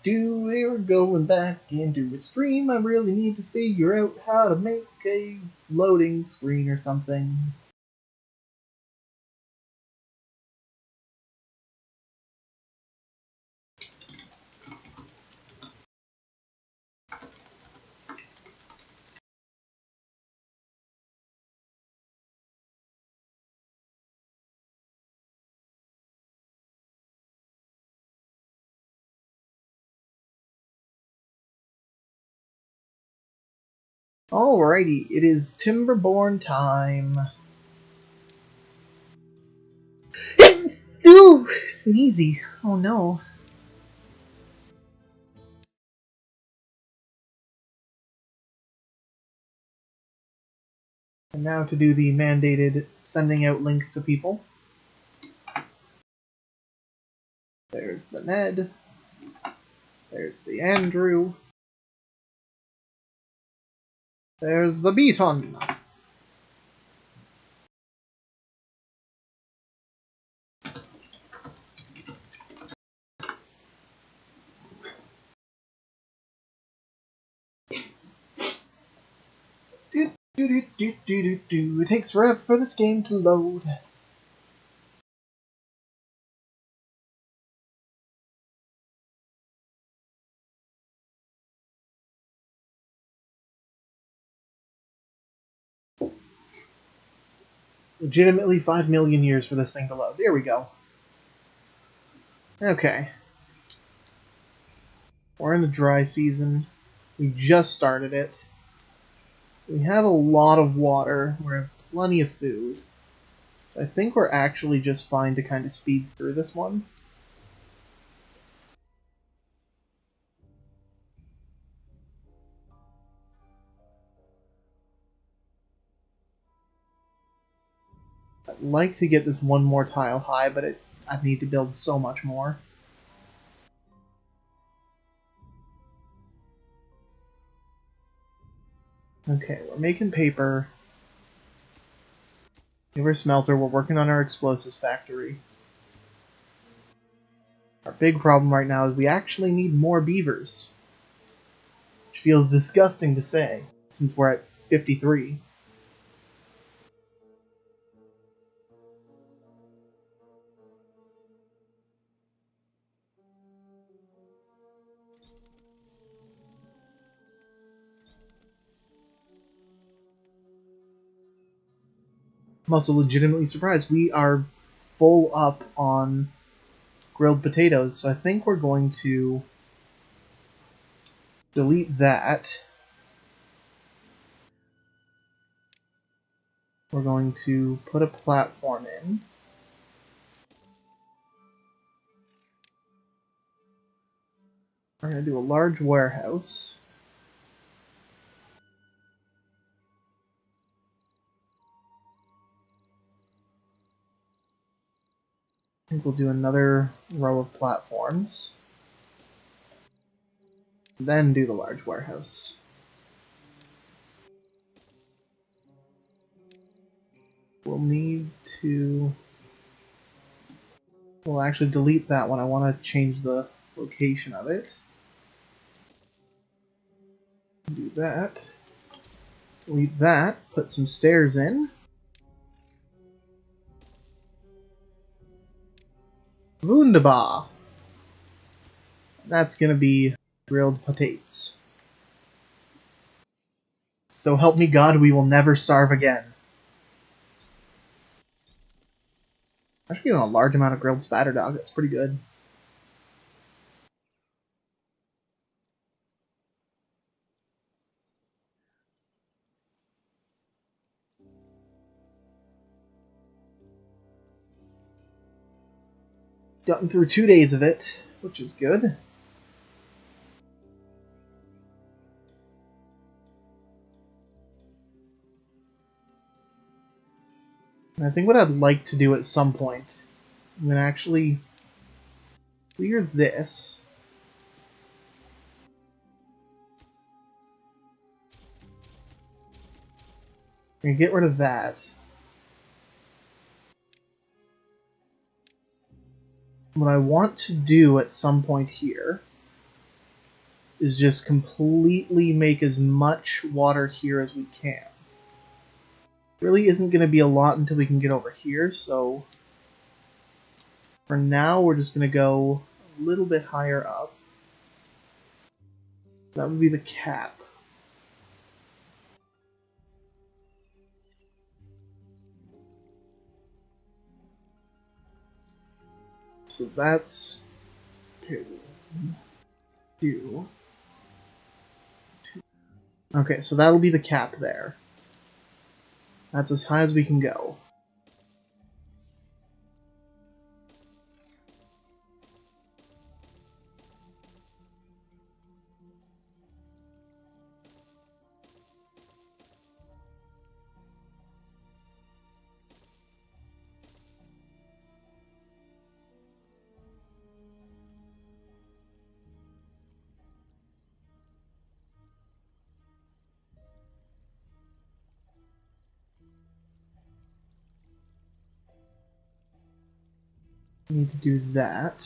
We're going back into a stream. I really need to figure out how to make a loading screen or something. Alrighty, it is Timberborn time. Ooh, sneezy. Oh no. And now to do the mandated sending out links to people. There's the Ned. There's the Andrew. There's the Beaton. It takes forever for this game to load. Legitimately 5 million years for this thing to load. There we go. Okay. We're in the dry season. We just started it. We have a lot of water. We have plenty of food. So I think we're actually just fine to kind of speed through this one. I'd like to get this one more tile high, but I need to build so much more. Okay, we're making paper. We have our smelter. We're working on our explosives factory. Our big problem right now is we actually need more beavers. Which feels disgusting to say, since we're at 53. I'm also legitimately surprised. We are full up on grilled potatoes, so I think we're going to delete that. We're going to put a platform in. We're going to do a large warehouse. I think we'll do another row of platforms. Then do the large warehouse. We'll need to... We'll actually delete that one. I want to change the location of it. Do that. Delete that. Put some stairs in. Wunderbar. That's gonna be grilled potatoes. So help me God, we will never starve again. Actually getting a large amount of grilled spatter dog. That's pretty good. Gotten through 2 days of it, which is good. And I think what I'd like to do at some point, I'm going to actually clear this. I'm going to get rid of that. What I want to do at some point here is just completely make as much water here as we can. Really isn't going to be a lot until we can get over here, so for now we're just going to go a little bit higher up. That would be the cap. So that's 2, 2. Okay, so that'll be the cap there. That's as high as we can go. Need to do that.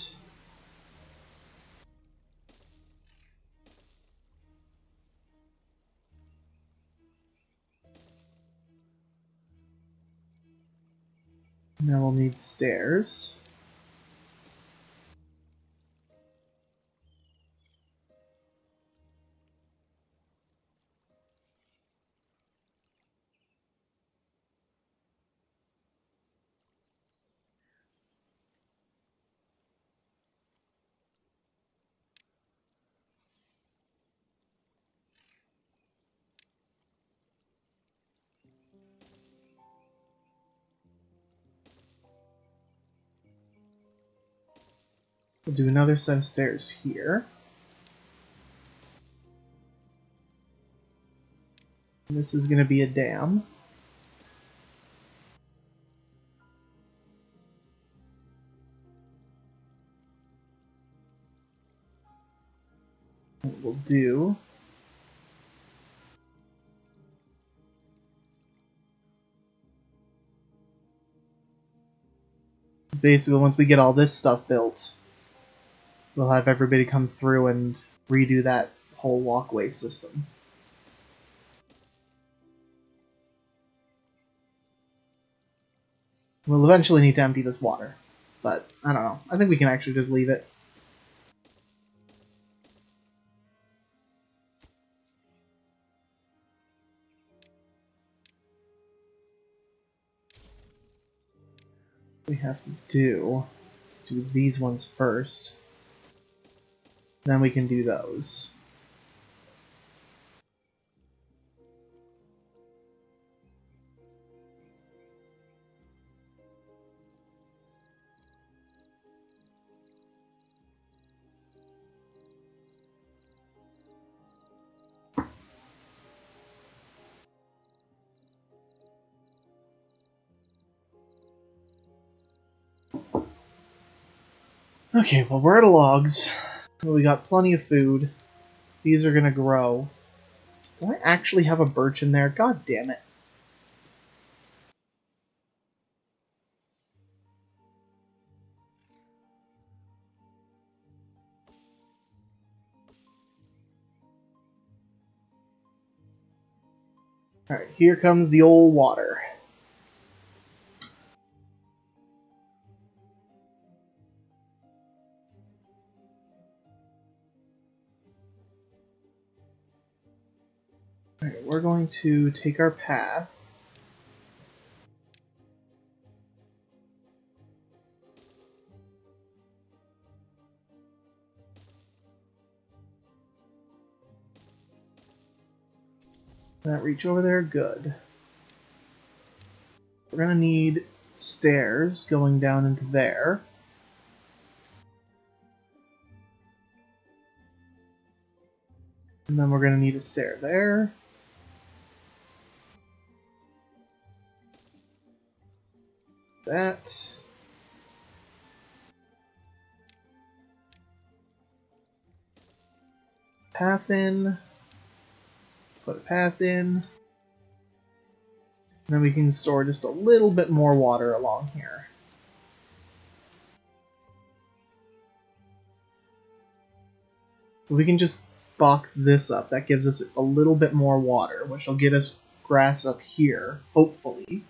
Now we'll need stairs. We'll do another set of stairs here. And this is going to be a dam. What we'll do basically, once we get all this stuff built, we'll have everybody come through and redo that whole walkway system. We'll eventually need to empty this water, but I don't know. I think we can actually just leave it. We have to do, let's do these ones first. Then we can do those. Okay, well, we're out of logs. We got plenty of food. These are gonna grow. Do I actually have a birch in there? God damn it. Alright, here comes the old water. Alright, we're going to take our path. That reach over there? Good. We're gonna need stairs going down into there. And then we're gonna need a stair there. that. Path in. Put a path in. And then we can store just a little bit more water along here. So we can just box this up. That gives us a little bit more water, which will get us grass up here, hopefully.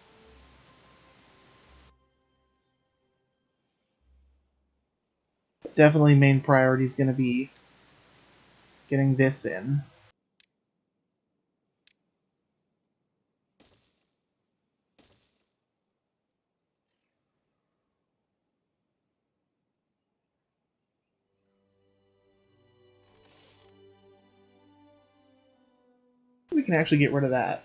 Definitely main priority is going to be getting this in. We can actually get rid of that.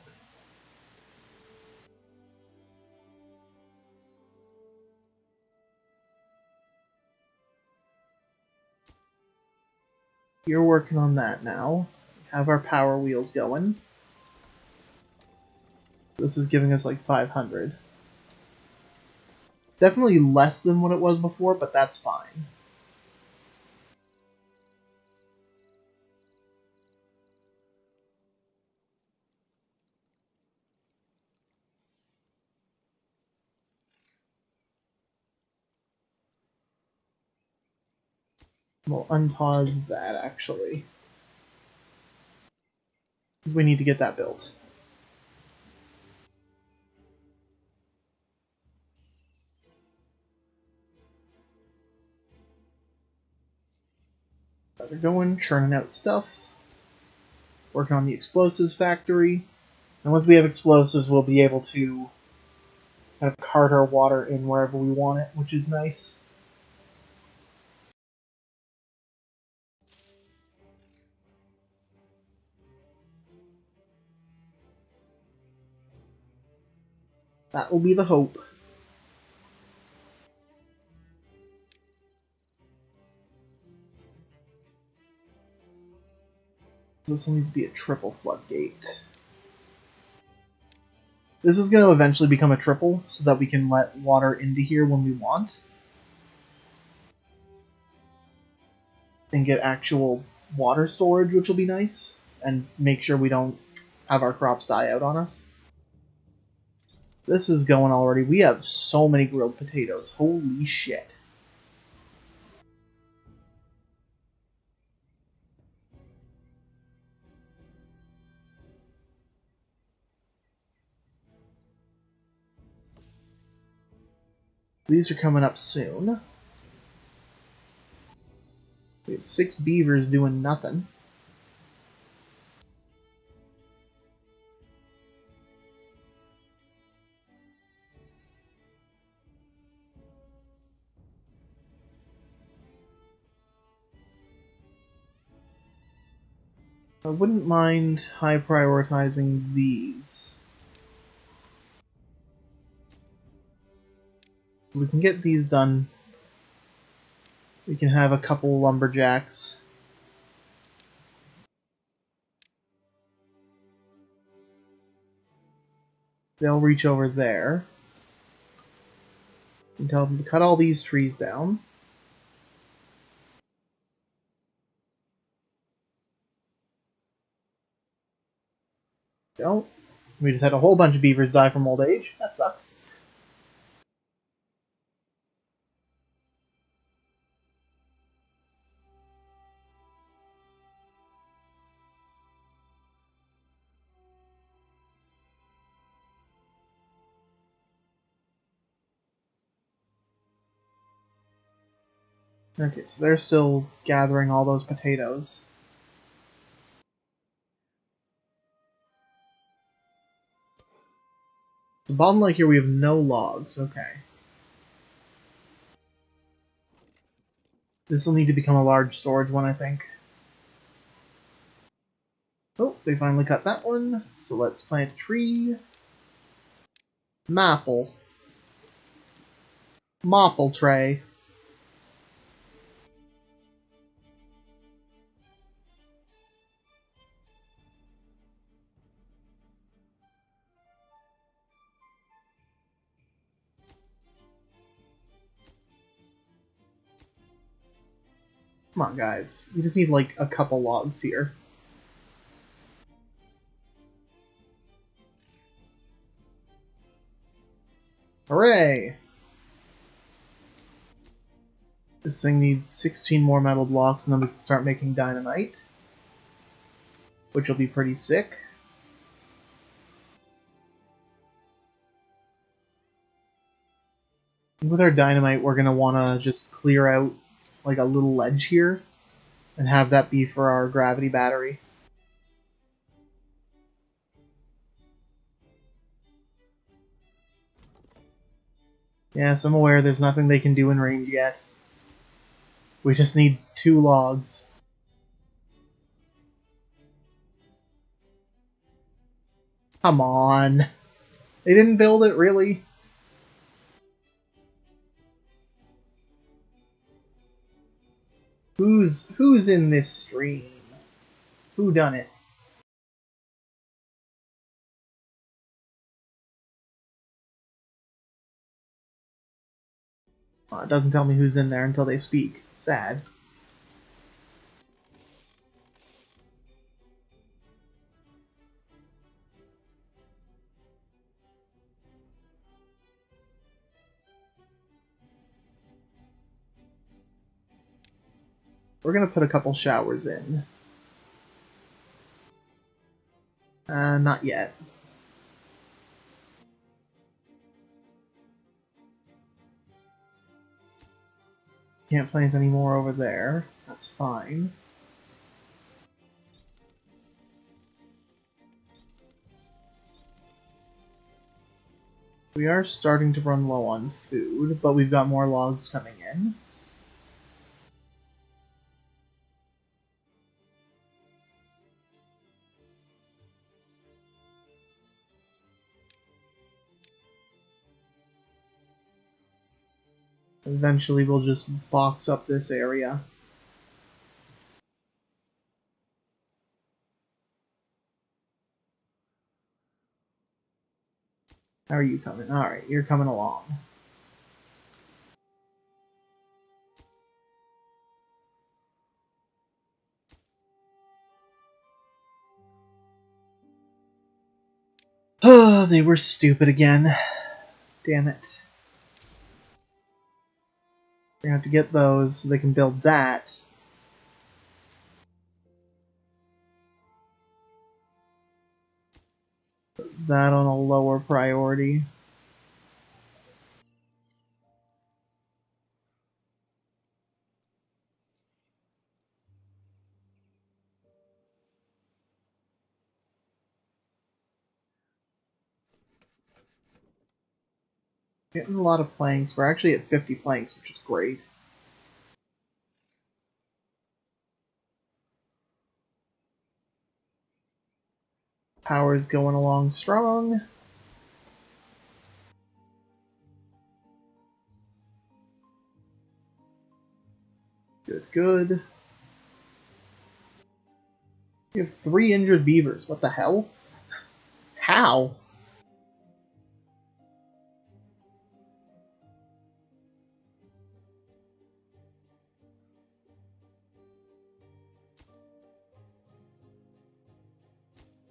You're working on that now. Have our power wheels going. This is giving us like 500. Definitely less than what it was before, but that's fine. We'll unpause that, actually. Because we need to get that built. They're going, churning out stuff. Working on the explosives factory. And once we have explosives, we'll be able to kind of cart our water in wherever we want it, which is nice. That will be the hope. This will need to be a triple floodgate. This is going to eventually become a triple, so that we can let water into here when we want. And get actual water storage, which will be nice. And make sure we don't have our crops die out on us. This is going already. We have so many grilled potatoes. Holy shit. These are coming up soon. We have 6 beavers doing nothing. I wouldn't mind high prioritizing these. We can get these done. We can have a couple lumberjacks. They'll reach over there. And tell them to cut all these trees down. Don't. We just had a whole bunch of beavers die from old age. That sucks. Okay, so they're still gathering all those potatoes. The bottleneck here, we have no logs. Okay. This will need to become a large storage one, I think. Oh, they finally cut that one. So let's plant a tree. Maple. Maple tray. Come on, guys. We just need, like, a couple logs here. Hooray! This thing needs 16 more metal blocks, and then we can start making dynamite. Which will be pretty sick. With our dynamite, we're going to want to just clear out, like, a little ledge here. And have that be for our gravity battery. Yes, I'm aware there's nothing they can do in range yet. We just need 2 logs. Come on. They didn't build it, really? Who's in this stream? Who done it? It doesn't tell me who's in there until they speak. Sad. We're gonna put a couple showers in. Not yet. Can't plant any more over there. That's fine. We are starting to run low on food, but we've got more logs coming in. Eventually we'll just box up this area. How are you coming? Alright, you're coming along. They were stupid again. Damn it. We're gonna have to get those so they can build that. Put that on a lower priority. Getting a lot of planks. We're actually at 50 planks, which is great. Power's going along strong. Good, good. We have 3 injured beavers. What the hell? How?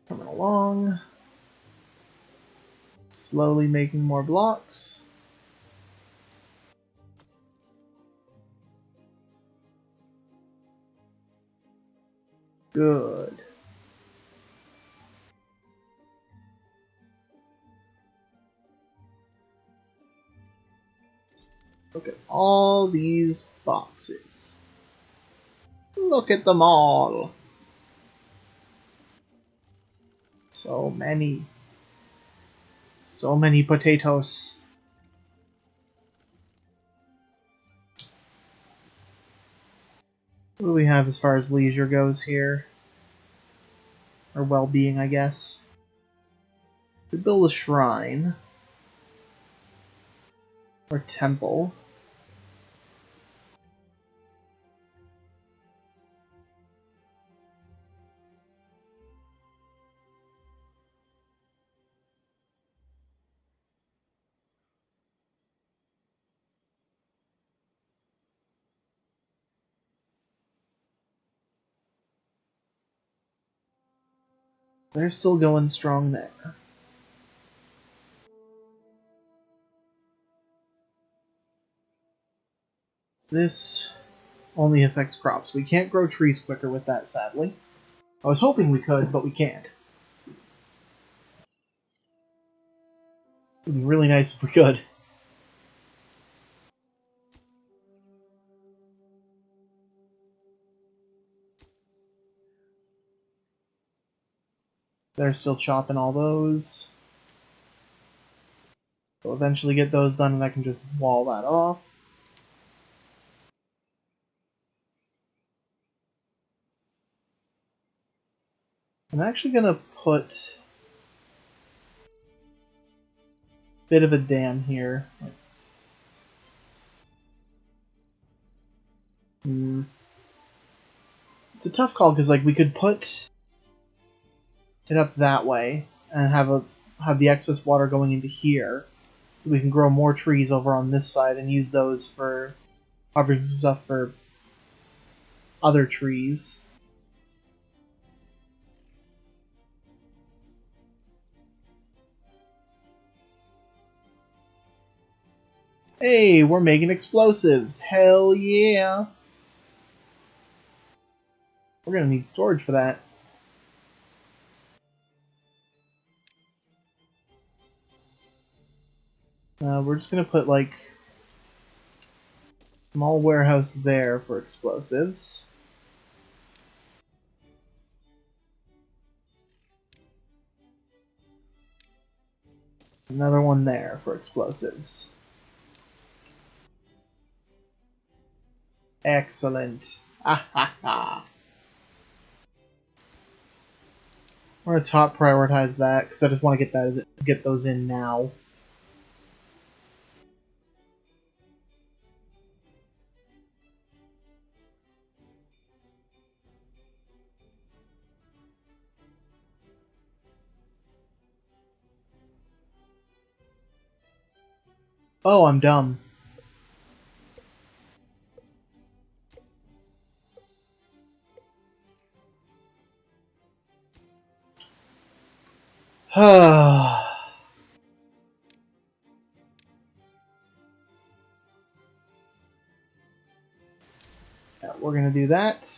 Coming along. Slowly making more blocks. Good. Look at all these boxes. Look at them all. So many. So many potatoes. What do we have as far as leisure goes here? Or well-being, I guess. We build a shrine. Or temple. They're still going strong there. This only affects crops. We can't grow trees quicker with that, sadly. I was hoping we could, but we can't. It would be really nice if we could. They're still chopping all those. We'll eventually get those done and I can just wall that off. I'm actually going to put a bit of a dam here. It's a tough call because like we could put it up that way and have the excess water going into here, so we can grow more trees over on this side and use those for covering stuff for other trees. Hey, we're making explosives! Hell yeah! We're gonna need storage for that. We're just gonna put like a small warehouse there for explosives. Another one there for explosives. Excellent. Ah ha ha. We're gonna top prioritize that because I just want to get those in now. Oh, I'm dumb. Yeah, we're gonna do that.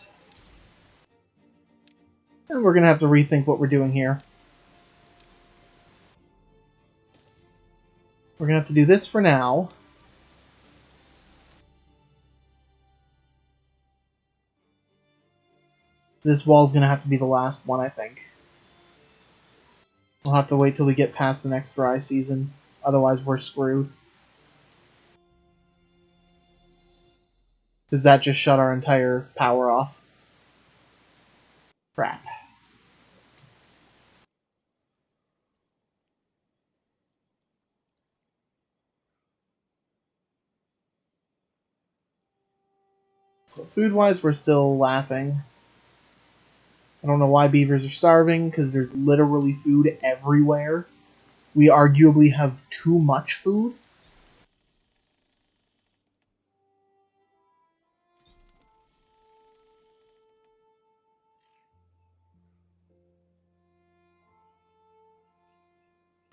And we're gonna have to rethink what we're doing here. We're gonna have to do this for now. This wall's gonna have to be the last one, I think. We'll have to wait till we get past the next dry season. Otherwise, we're screwed. Does that just shut our entire power off? Crap. So food-wise, we're still laughing. I don't know why beavers are starving, because there's literally food everywhere. We arguably have too much food.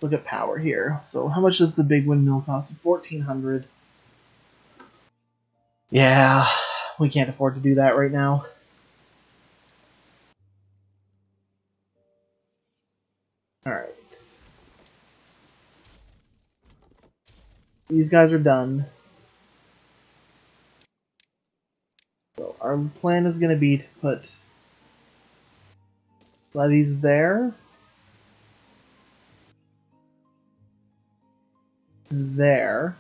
Look at power here. So how much does the big windmill cost? 1,400. Yeah, we can't afford to do that right now. Alright. These guys are done. So our plan is going to be to put levees there. There.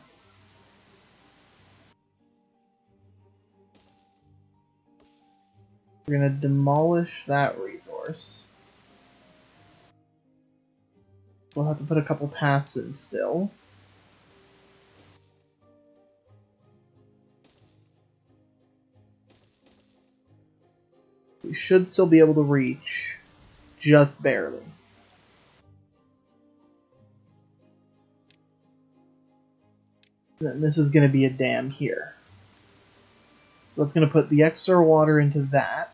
We're going to demolish that resource. We'll have to put a couple paths in still. We should still be able to reach, just barely. Then this is going to be a dam here. So that's going to put the extra water into that.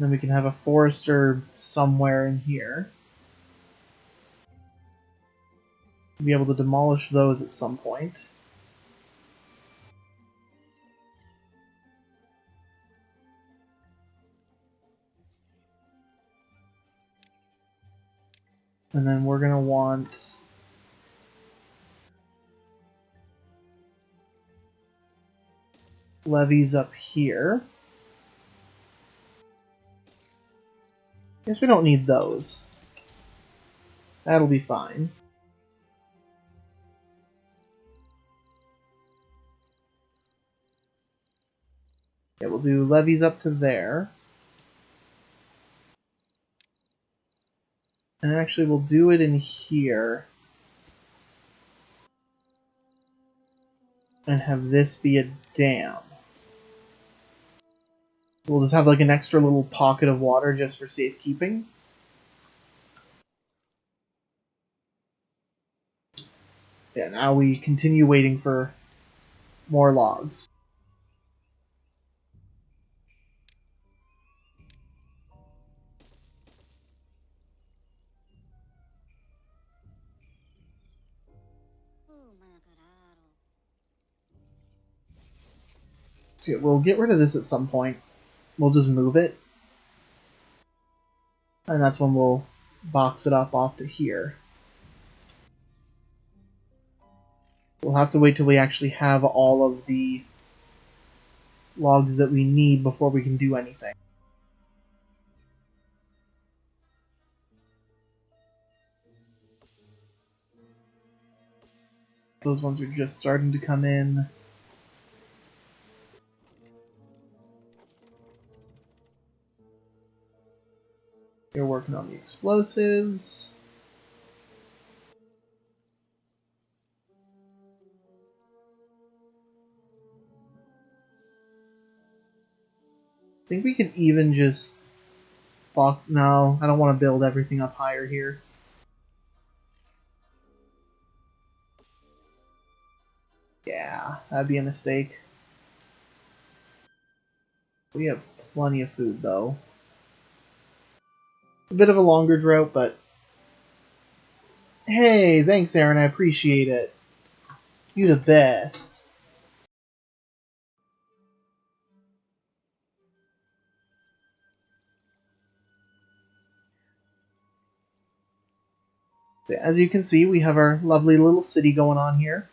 Then we can have a forester somewhere in here. Be able to demolish those at some point. And then we're going to want levees up here. Guess we don't need those. That'll be fine. Yeah, we'll do levees up to there. And actually we'll do it in here. And have this be a dam. We'll just have like an extra little pocket of water just for safekeeping. Yeah, now we continue waiting for more logs. So yeah, we'll get rid of this at some point. We'll just move it. And that's when we'll box it up off to here. We'll have to wait till we actually have all of the logs that we need before we can do anything. Those ones are just starting to come in. They're working on the explosives. I think we can even just box... No, I don't want to build everything up higher here. Yeah, that'd be a mistake. We have plenty of food, though. A bit of a longer drought, but... Hey, thanks, Aaron. I appreciate it. You the best. As you can see, we have our lovely little city going on here.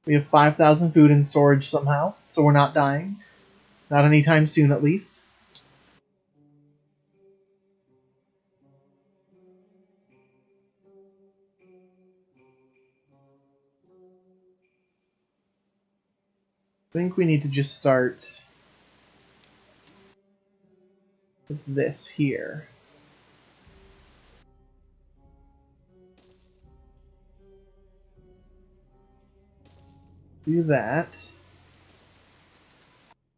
We have 5,000 food in storage somehow, so we're not dying. Not anytime soon, at least. I think we need to just start with this here. Do that.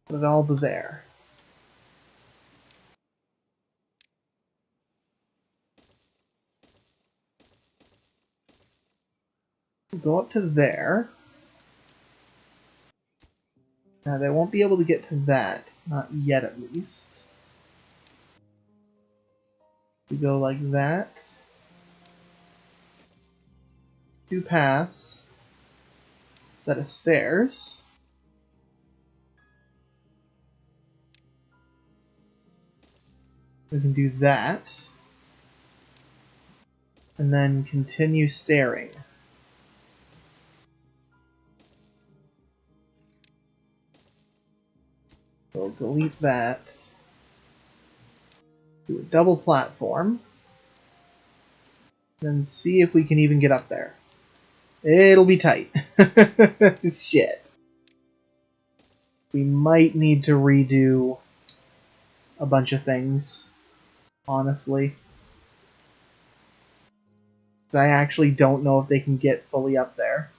Put it all to there. Go up to there. Now they won't be able to get to that. Not yet, at least. We go like that. 2 paths. Set of stairs. We can do that. And then continue staring. We'll delete that. Do a double platform. Then see if we can even get up there. It'll be tight. Shit. We might need to redo a bunch of things, honestly. I actually don't know if they can get fully up there.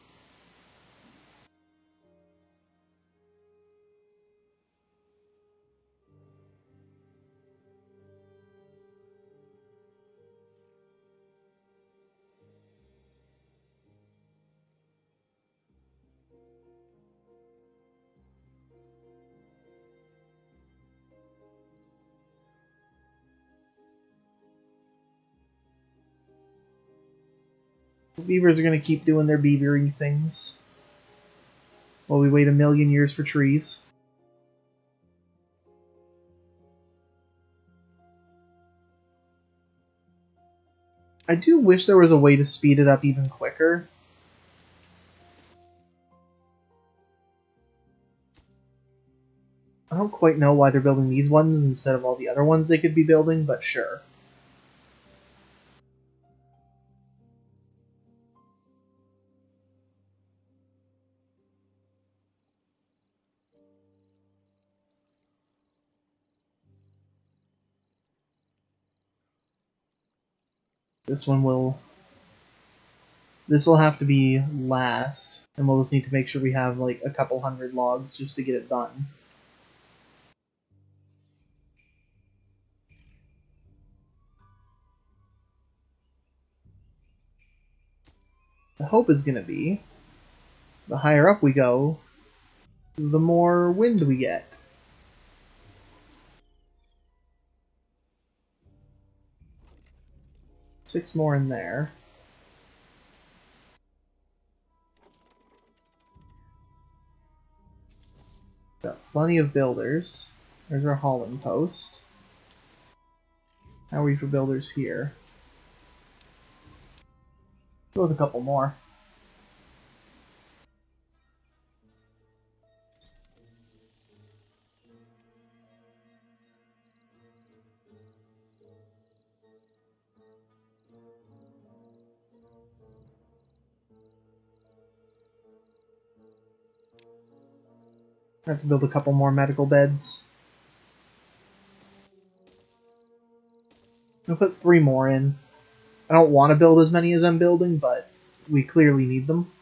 Beavers are going to keep doing their beavery things while we wait a million years for trees. I do wish there was a way to speed it up even quicker. I don't quite know why they're building these ones instead of all the other ones they could be building, but sure. This one will... This will have to be last, and we'll just need to make sure we have like a couple hundred logs just to get it done. The hope is going to be, the higher up we go, the more wind we get. Six more in there. Got plenty of builders. There's our hauling post. How are we for builders here? Go with a couple more. I have to build a couple more medical beds. I'll put 3 more in. I don't want to build as many as I'm building, but we clearly need them.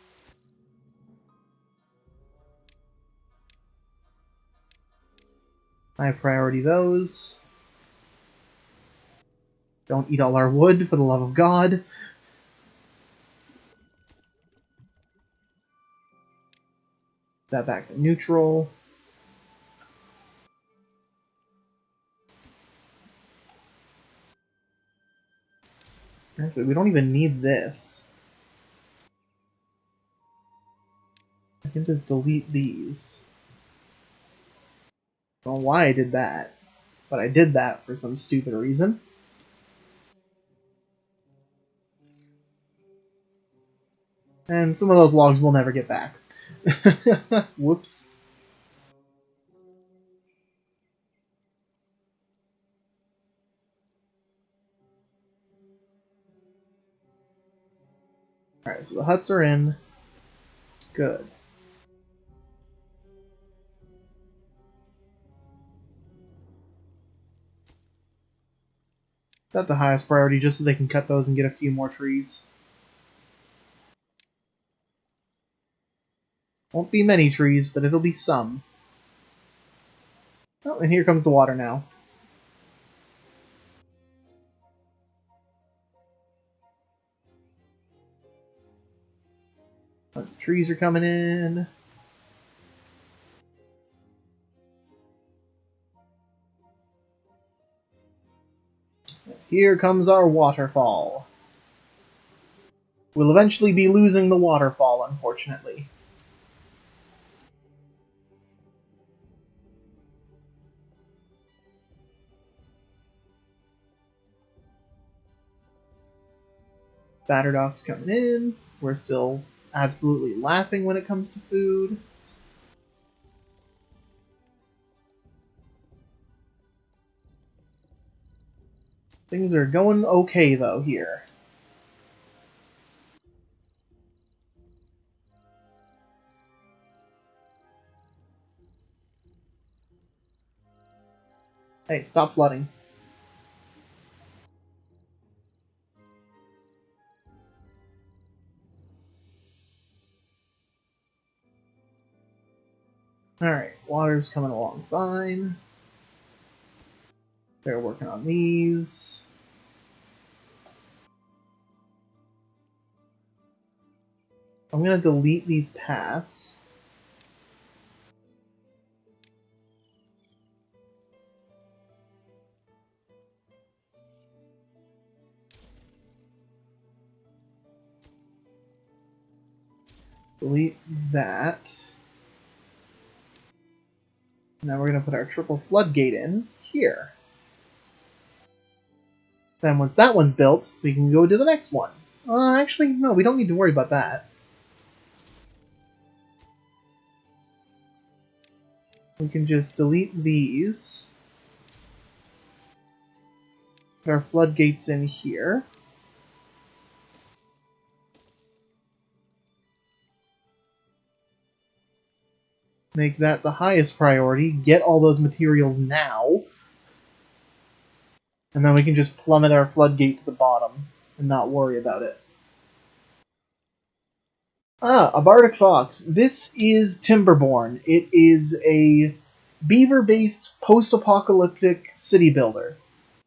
I priority those. Don't eat all our wood, for the love of God. That back to neutral. Actually, we don't even need this. I can just delete these. I don't know why I did that, but I did that for some stupid reason. And some of those logs we'll never get back. Whoops. Alright, so the huts are in. Good. That's the highest priority, just so they can cut those and get a few more trees. Won't be many trees, but it'll be some. Oh, and here comes the water now. Bunch of trees are coming in. Here comes our waterfall. We'll eventually be losing the waterfall, unfortunately. Batter dogs coming in. We're still absolutely laughing when it comes to food. Things are going okay, though, here. Hey, stop flooding. Alright, water's coming along fine. They're working on these. I'm going to delete these paths. Delete that. Now we're going to put our triple floodgate in here. Then once that one's built, we can go to the next one. Actually, no, we don't need to worry about that. We can just delete these. Put our floodgates in here. Make that the highest priority. Get all those materials now. And then we can just plummet our floodgate to the bottom and not worry about it. A Bardic Fox. This is Timberborn. It is a beaver-based post-apocalyptic city builder.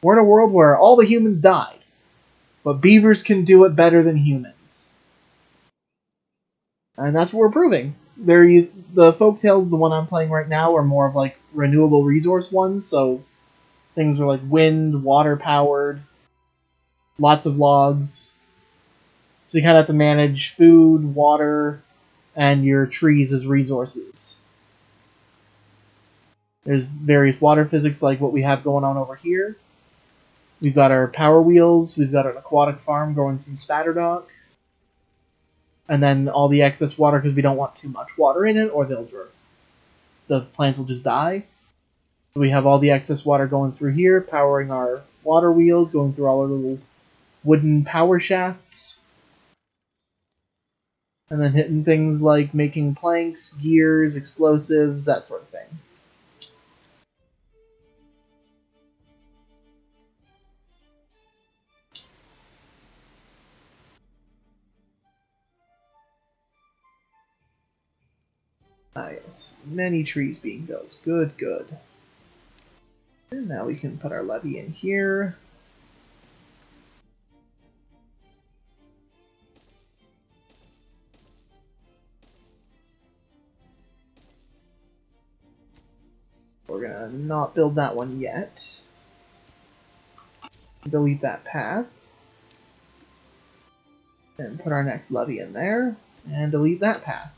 We're in a world where all the humans died, but beavers can do it better than humans. And that's what we're proving. The folktales, the one I'm playing right now, are more of like renewable resource ones, so things are like wind, water powered, lots of logs. So you kind of have to manage food, water, and your trees as resources. There's various water physics like what we have going on over here. We've got our power wheels, we've got an aquatic farm growing some spatterdock, and then all the excess water because we don't want too much water in it or the plants will just die. So we have all the excess water going through here, powering our water wheels, going through all our little wooden power shafts, and then hitting things like making planks, gears, explosives, that sort of thing. Yes, many trees being built. Good, good. And now we can put our levee in here. We're gonna not build that one yet. Delete that path. And put our next levee in there. And delete that path.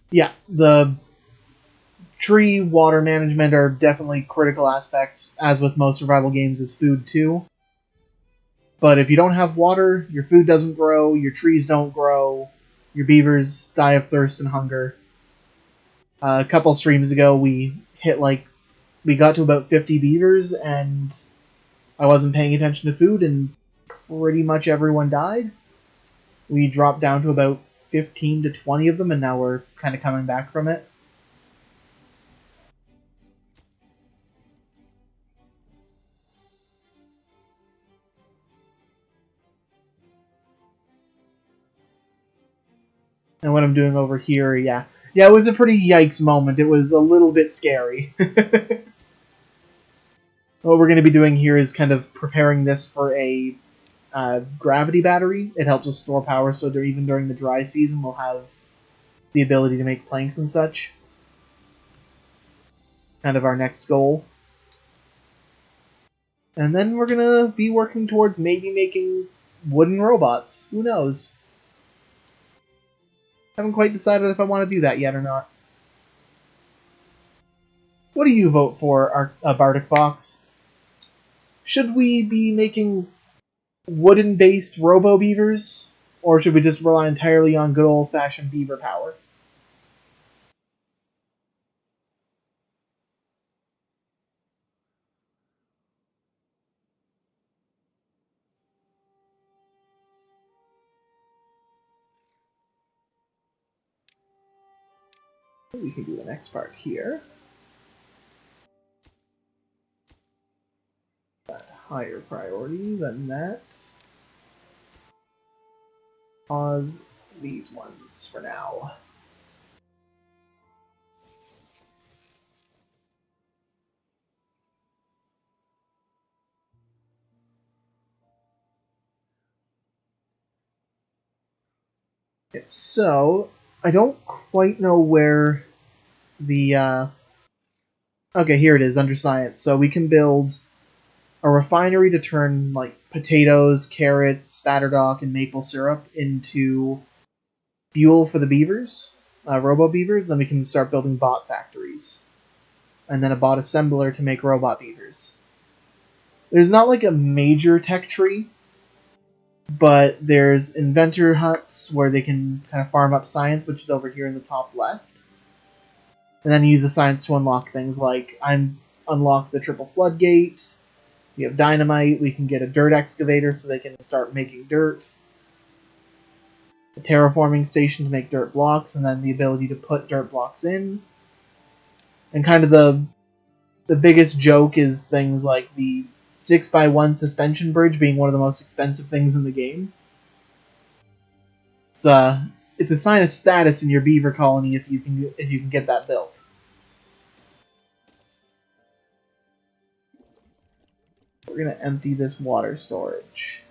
Yeah, the tree water management are definitely critical aspects, as with most survival games, is food too. But if you don't have water, your food doesn't grow, your trees don't grow, your beavers die of thirst and hunger. A couple streams ago, we got to about 50 beavers, and I wasn't paying attention to food, and pretty much everyone died. We dropped down to about 15 to 20 of them, and now we're kind of coming back from it. And what I'm doing over here, yeah, it was a pretty yikes moment. It was a little bit scary. What we're going to be doing here is kind of preparing this for a gravity battery. It helps us store power, so even during the dry season, we'll have the ability to make planks and such. Kind of our next goal. And then we're going to be working towards maybe making wooden robots. Who knows? Haven't quite decided if I want to do that yet or not. What do you vote for, Bardic Fox? Should we be making wooden-based robo-beavers? Or should we just rely entirely on good old-fashioned beaver power? We can do the next part here. Higher priority than that. Pause these ones for now. Okay, so I don't quite know where the okay, here it is under science. So we can build a refinery to turn like potatoes, carrots, spatterdock, and maple syrup into fuel for the beavers, robo beavers. Then we can start building bot factories, and then a bot assembler to make robot beavers. There's not like a major tech tree, but there's inventor huts where they can kind of farm up science, which is over here in the top left, and then use the science to unlock things like unlock the triple floodgate. We have dynamite. We can get a dirt excavator so they can start making dirt. A terraforming station to make dirt blocks, and then the ability to put dirt blocks in. And kind of the biggest joke is things like the 6x1 suspension bridge being one of the most expensive things in the game. It's a sign of status in your beaver colony if you can get that built. We're gonna empty this water storage.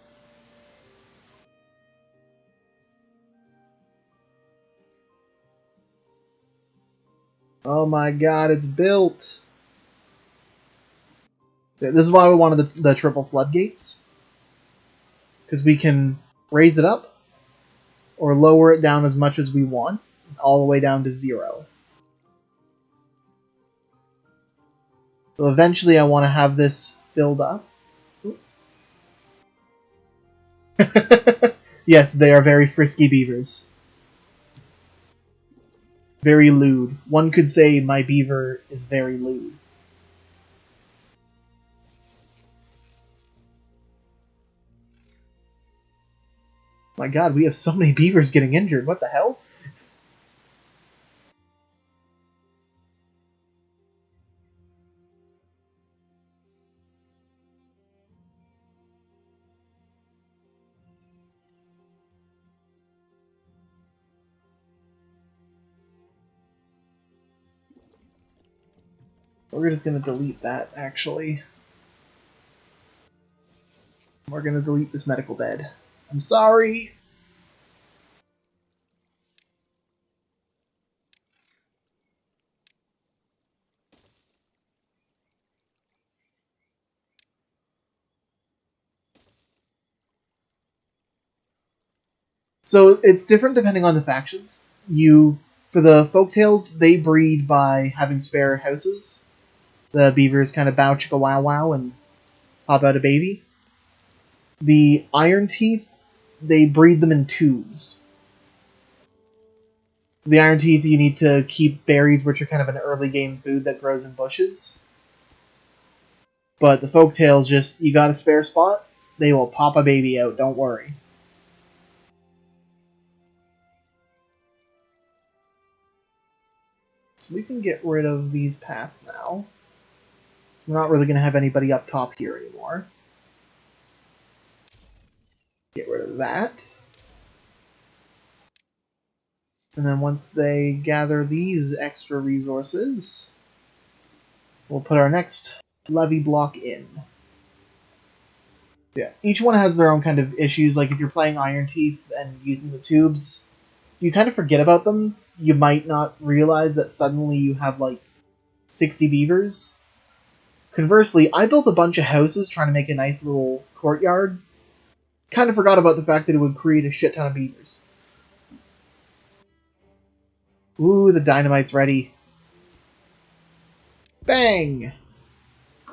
Oh my god, it's built! This is why we wanted the triple floodgates. Because we can raise it up or lower it down as much as we want, all the way down to 0. So eventually I want to have this filled up. Yes, they are very frisky beavers. Very lewd. One could say my beaver is very lewd. My god, we have so many beavers getting injured. What the hell? We're just going to delete that, actually. We're going to delete this medical bed. I'm sorry! So it's different depending on the factions. For the folktales, they breed by having spare houses. The beavers kind of bow chicka wow wow and pop out a baby. The iron teeth, they breed them in tubes. The iron teeth, you need to keep berries, which are kind of an early game food that grows in bushes. But the folktales, just you got a spare spot, they will pop a baby out. Don't worry. So we can get rid of these paths now. We're not really going to have anybody up top here anymore. Get rid of that. And then once they gather these extra resources, we'll put our next levy block in. Yeah, each one has their own kind of issues. Like if you're playing Iron Teeth and using the tubes, you kind of forget about them. You might not realize that suddenly you have like 60 beavers. Conversely, I built a bunch of houses trying to make a nice little courtyard. Kind of forgot about the fact that it would create a shit ton of beavers. Ooh, the dynamite's ready. Bang!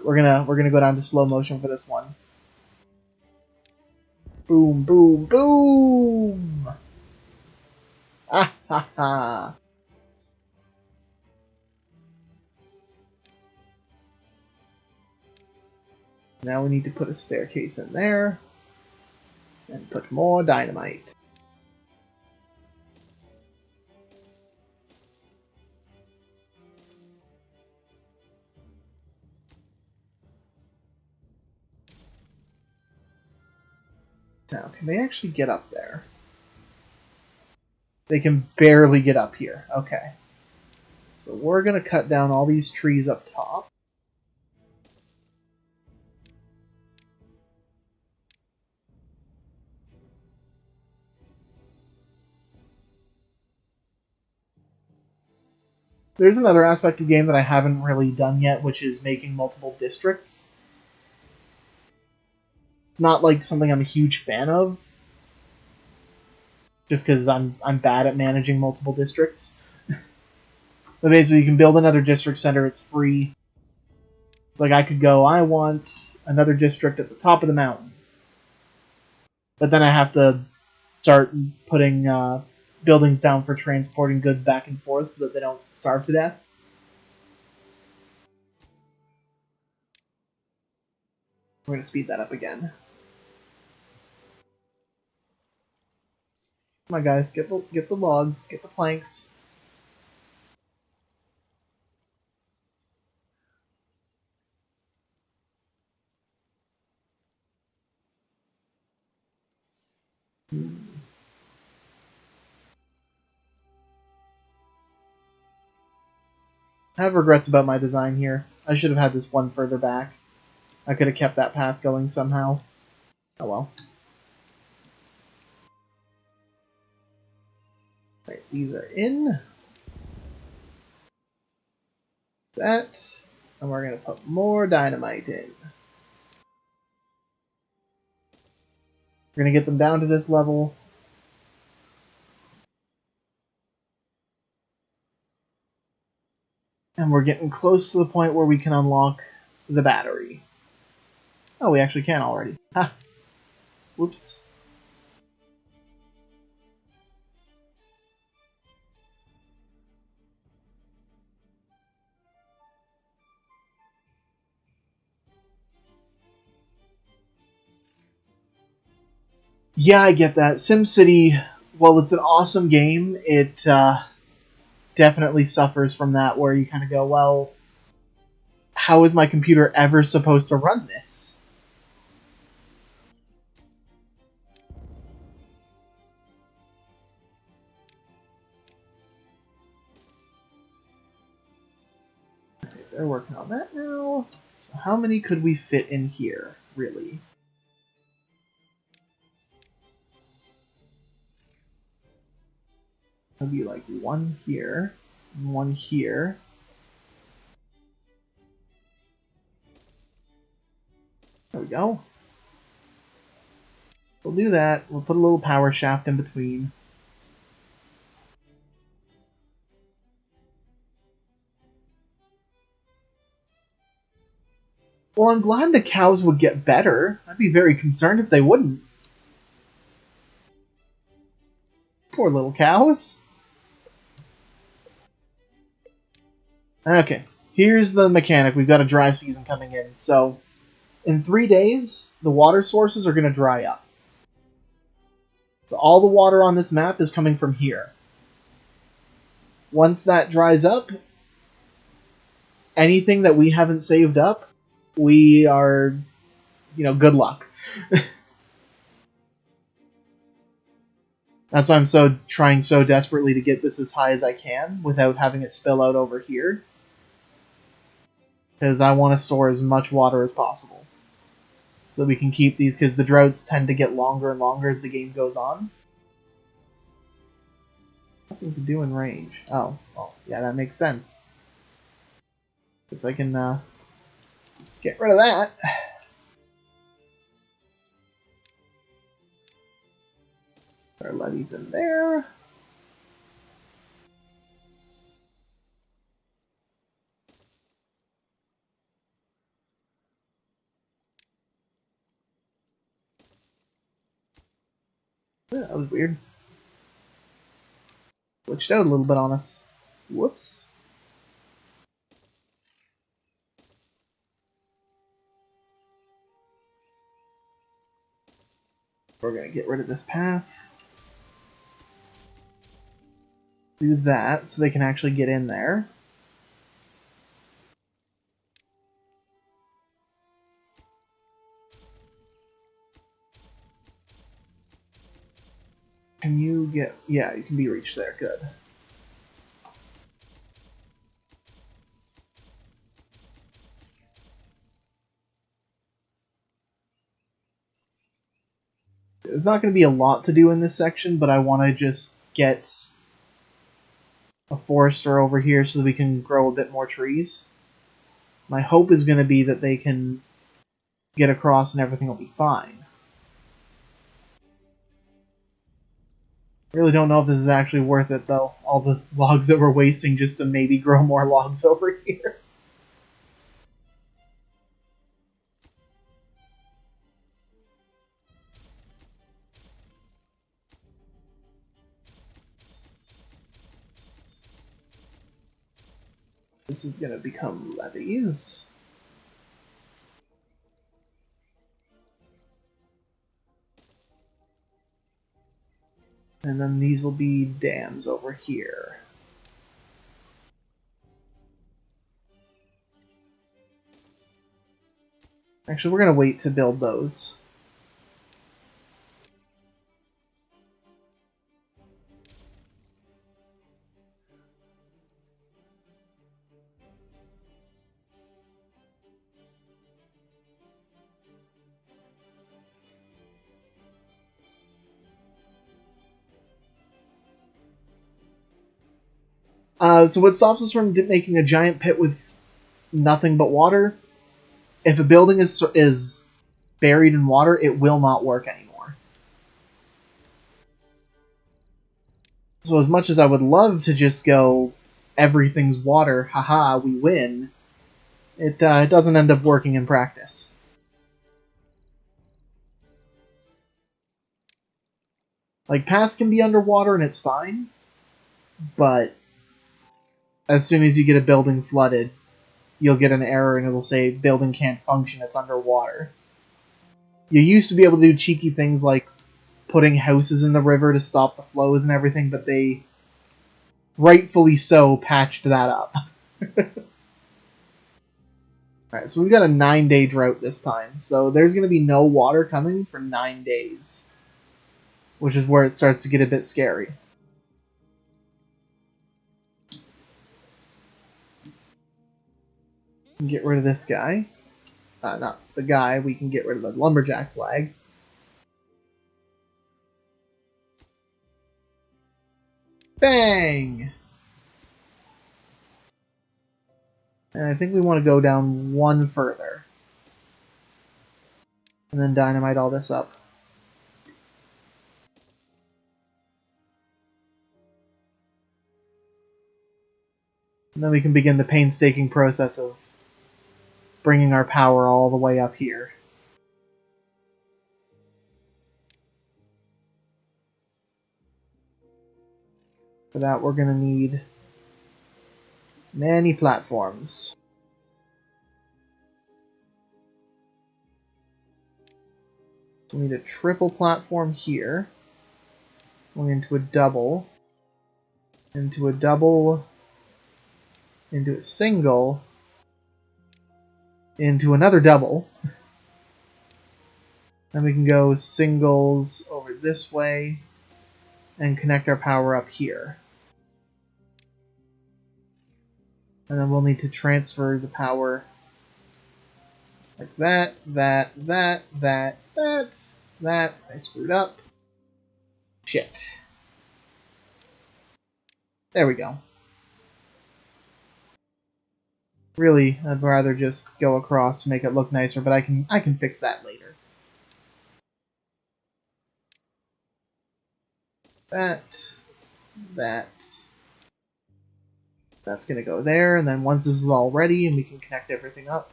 We're gonna go down to slow motion for this one. Boom, boom, boom! Ah ha ha! Now we need to put a staircase in there. And put more dynamite. Now, can they actually get up there? They can barely get up here. Okay. So we're going to cut down all these trees up top. There's another aspect of the game that I haven't really done yet, which is making multiple districts. Not like something I'm a huge fan of, just because I'm bad at managing multiple districts. But basically, you can build another district center. It's free. Like I could go, I want another district at the top of the mountain, but then I have to start putting buildings down for transporting goods back and forth so that they don't starve to death. We're gonna speed that up again. Come on, guys, get the logs, get the planks. I have regrets about my design here. I should have had this one further back. I could have kept that path going somehow. Oh well. Right, these are in. That. And we're going to put more dynamite in. We're going to get them down to this level. And we're getting close to the point where we can unlock the battery. Oh, we actually can already. Ha! Whoops. Yeah, I get that. SimCity, while it's an awesome game, it definitely suffers from that where you kind of go, well, how is my computer ever supposed to run this? Okay, they're working on that now. So how many could we fit in here, really? It'd be like one here, and one here. There we go. We'll do that. We'll put a little power shaft in between. Well, I'm glad the cows would get better. I'd be very concerned if they wouldn't. Poor little cows. Okay, here's the mechanic. We've got a dry season coming in, so in 3 days, the water sources are going to dry up. So all the water on this map is coming from here. Once that dries up, anything that we haven't saved up, we are, good luck. That's why I'm trying so desperately to get this as high as I can without having it spill out over here. Because I want to store as much water as possible. So we can keep these, because the droughts tend to get longer and longer as the game goes on. Nothing to do in range. Oh, well, yeah, that makes sense. Guess I can get rid of that. Put our levies in there. That was weird. Glitched out a little bit on us. Whoops. We're going to get rid of this path. Do that so they can actually get in there. Can you get... Yeah, you can be reached there. Good. There's not going to be a lot to do in this section, but I want to just get a forester over here so that we can grow a bit more trees. My hope is going to be that they can get across and everything will be fine. I really don't know if this is actually worth it, though. All the logs that we're wasting just to maybe grow more logs over here. This is going to become levees. And then these will be dams over here. Actually, we're going to wait to build those. So what stops us from making a giant pit with nothing but water? If a building is buried in water, it will not work anymore. So as much as I would love to just go, everything's water, haha, we win, it doesn't end up working in practice. Like, paths can be underwater and it's fine, but as soon as you get a building flooded, you'll get an error and it'll say building can't function, it's underwater. You used to be able to do cheeky things like putting houses in the river to stop the flows and everything, but they, rightfully so, patched that up. Alright, so we've got a 9-day drought this time, so there's going to be no water coming for 9 days, which is where it starts to get a bit scary. Get rid of this guy. Not the guy, we can get rid of the lumberjack flag. Bang! And I think we want to go down one further. And then dynamite all this up. And then we can begin the painstaking process of bringing our power all the way up here. For that, we're going to need many platforms. So we need a triple platform here. Going into a double. Into a double. Into a single. Into another double. Then we can go singles over this way and connect our power up here. And then we'll need to transfer the power like that. I screwed up. Shit. There we go. Really, I'd rather just go across to make it look nicer, but I can fix that later. That's gonna go there, and then once this is all ready and we can connect everything up,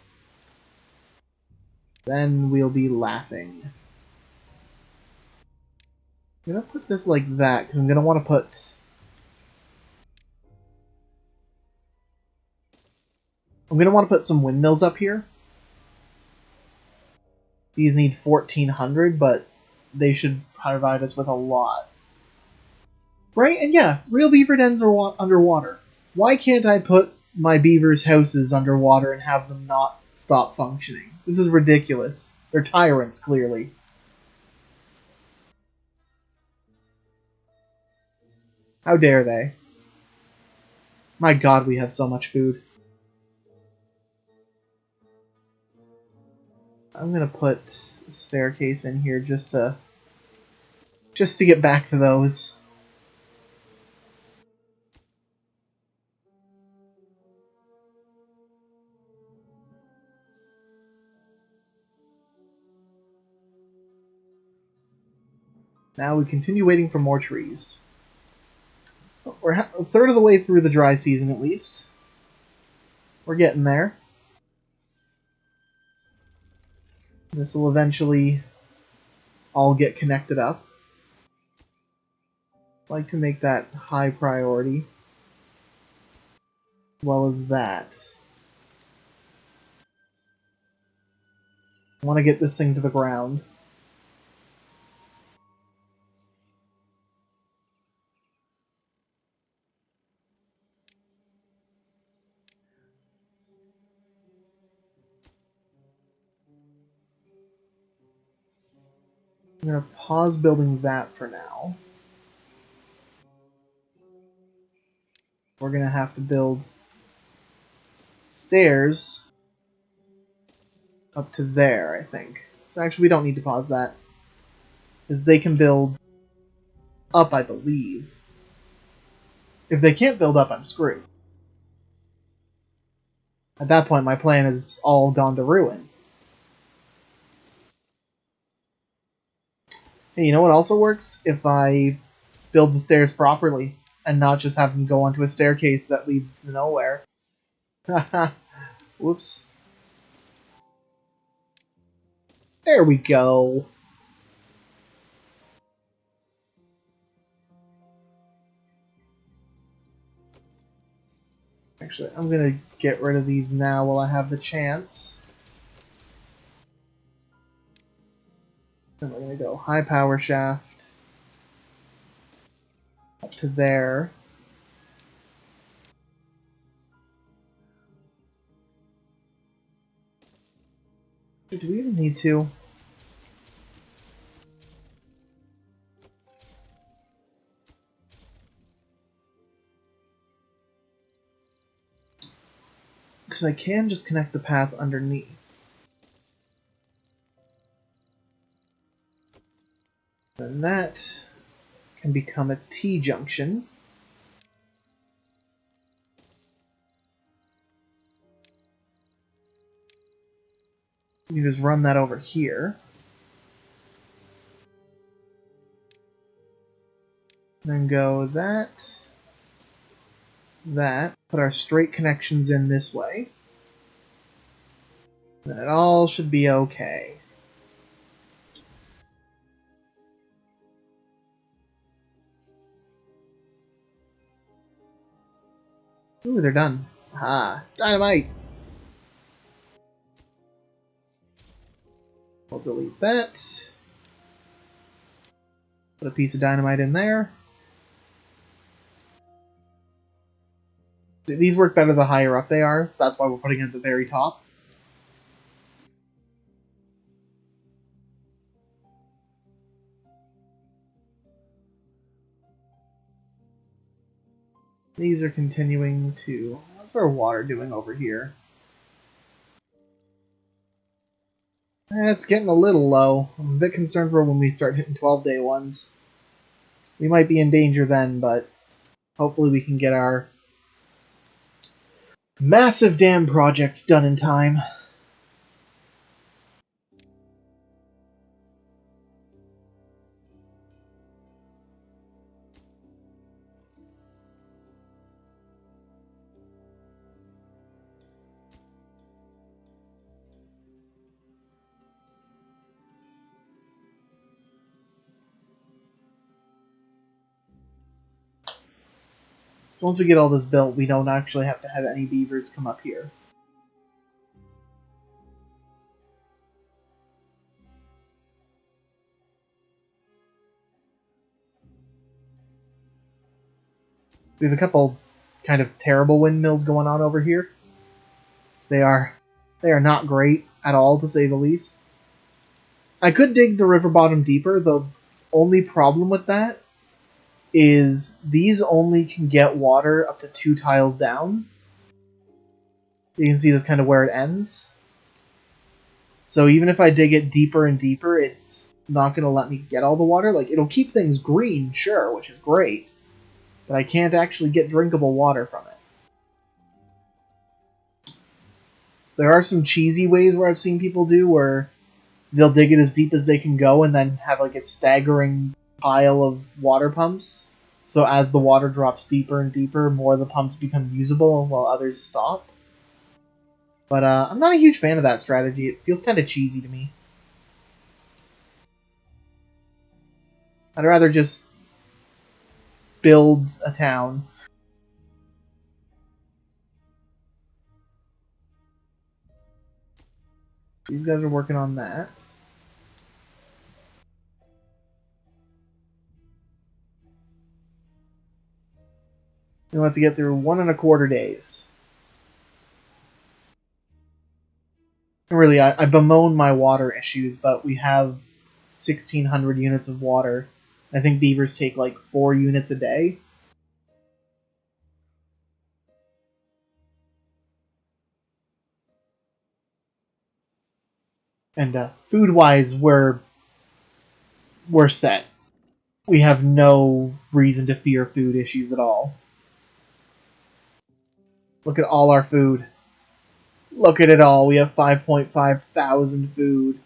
then we'll be laughing. I'm gonna put this like that, because I'm gonna want to put... I'm gonna want to put some windmills up here. These need 1,400, but they should provide us with a lot. Right? And yeah, real beaver dens are underwater. Why can't I put my beavers' houses underwater and have them not stop functioning? This is ridiculous. They're tyrants, clearly. How dare they? My god, we have so much food. I'm gonna put a staircase in here just to get back to those. Now we continue waiting for more trees. We're a third of the way through the dry season, at least. We're getting there. This will eventually all get connected up. I'd like to make that high priority. As well as that. I want to get this thing to the ground. I'm going to pause building that for now. We're going to have to build stairs up to there, I think. So actually, we don't need to pause that. Because they can build up, I believe. If they can't build up, I'm screwed. At that point, my plan is all gone to ruin. Hey, you know what also works? If I build the stairs properly, and not just have them go onto a staircase that leads to nowhere. Haha. Whoops. There we go. Actually, I'm gonna get rid of these now while I have the chance. And we're gonna go high power shaft up to there. Do we even need to? Because I can just connect the path underneath. Then that can become a T-junction. You just run that over here. Then go that, that. Put our straight connections in this way. And it all should be okay. Ooh, they're done. Ah, dynamite! We'll delete that. Put a piece of dynamite in there. These work better the higher up they are. That's why we're putting it at the very top. These are continuing to... What's our water doing over here? It's getting a little low. I'm a bit concerned for when we start hitting 12-day ones. We might be in danger then, but hopefully we can get our massive dam project done in time. So once we get all this built, we don't actually have to have any beavers come up here. We have a couple kind of terrible windmills going on over here. They are not great at all, to say the least. I could dig the river bottom deeper. The only problem with that is these only can get water up to 2 tiles down. You can see that's kind of where it ends. So even if I dig it deeper and deeper, it's not going to let me get all the water. Like, it'll keep things green, sure, which is great. But I can't actually get drinkable water from it. There are some cheesy ways where I've seen people do where they'll dig it as deep as they can go and then have like its staggering pile of water pumps. So as the water drops deeper and deeper, more of the pumps become usable while others stop. But I'm not a huge fan of that strategy. It feels kind of cheesy to me. I'd rather just build a town. These guys are working on that. We'll have to get through 1.25 days. Really, I bemoan my water issues, but we have 1,600 units of water. I think beavers take like 4 units a day. And food-wise, we're set. We have no reason to fear food issues at all. Look at all our food. Look at it all. We have 5.5 thousand food.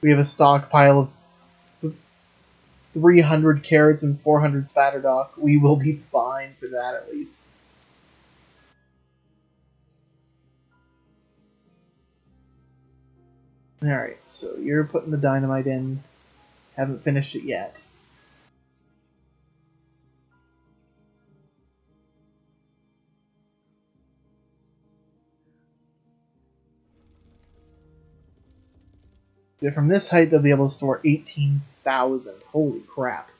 We have a stockpile of 300 carrots and 400 spatterdock. We will be fine for that at least. Alright, so you're putting the dynamite in. Haven't finished it yet. So from this height, they'll be able to store 18,000. Holy crap.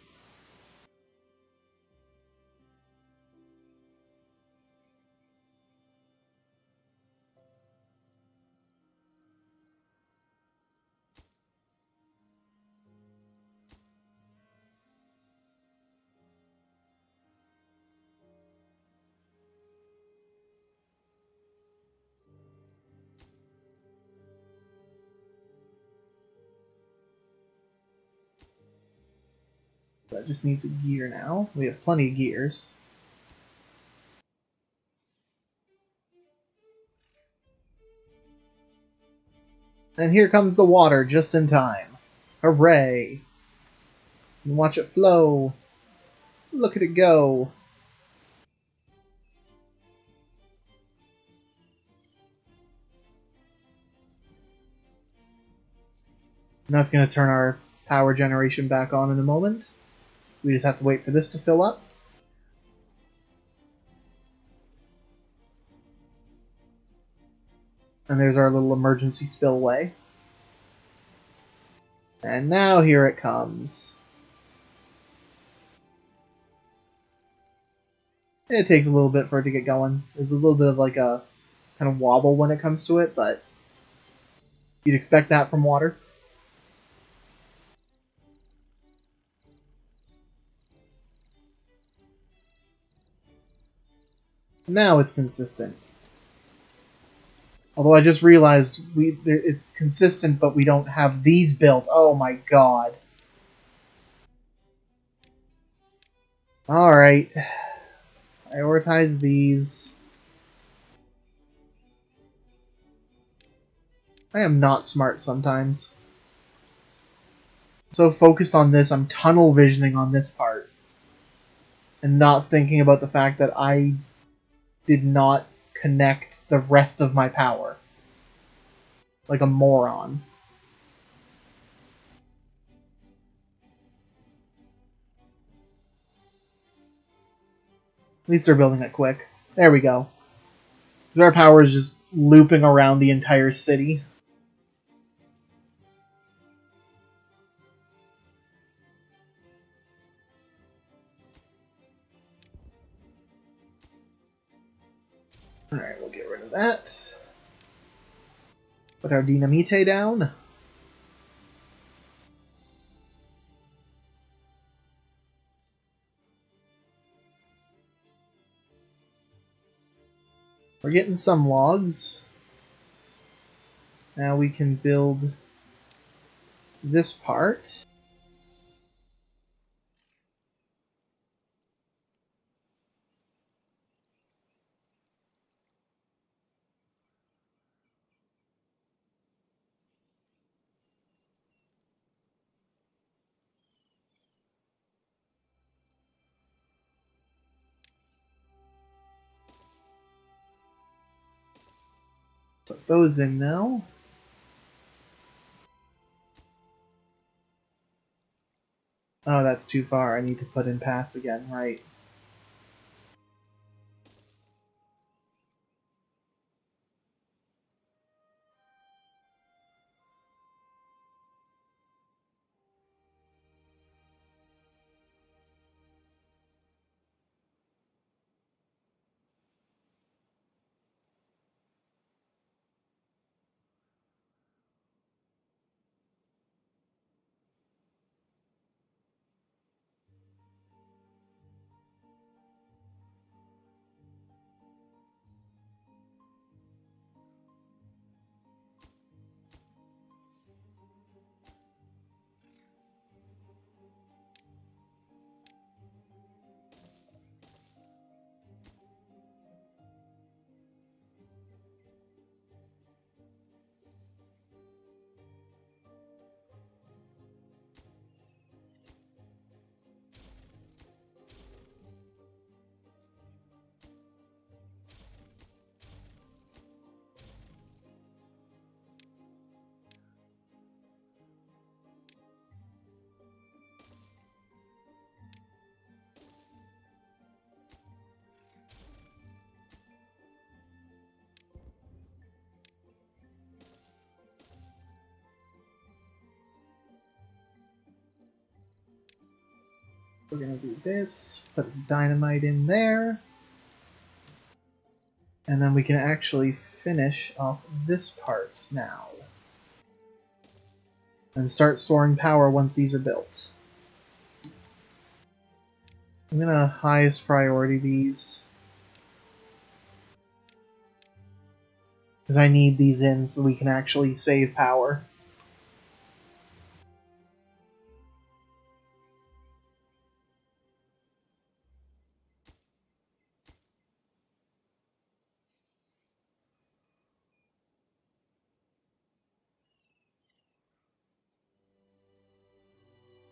That just needs a gear now. We have plenty of gears. And here comes the water just in time. Hooray! And watch it flow. Look at it go. And that's going to turn our power generation back on in a moment. We just have to wait for this to fill up. And there's our little emergency spillway. And now here it comes. It takes a little bit for it to get going. There's a little bit of like a kind of wobble when it comes to it, but you'd expect that from water. Now it's consistent. Although I just realized it's consistent, but we don't have these built. Oh my god. Alright. Prioritize these. I am not smart sometimes. So focused on this, I'm tunnel visioning on this part. And not thinking about the fact that I did not connect the rest of my power. Like a moron. At least they're building it quick. There we go. Because our power is just looping around the entire city. Alright, we'll get rid of that. Put our dynamite down. We're getting some logs. Now we can build this part. Put those in now. Oh, that's too far. I need to put in paths again, right. We're gonna do this, put the dynamite in there, and then we can actually finish off this part now. And start storing power once these are built. I'm gonna highest priority these. Because I need these in so we can actually save power.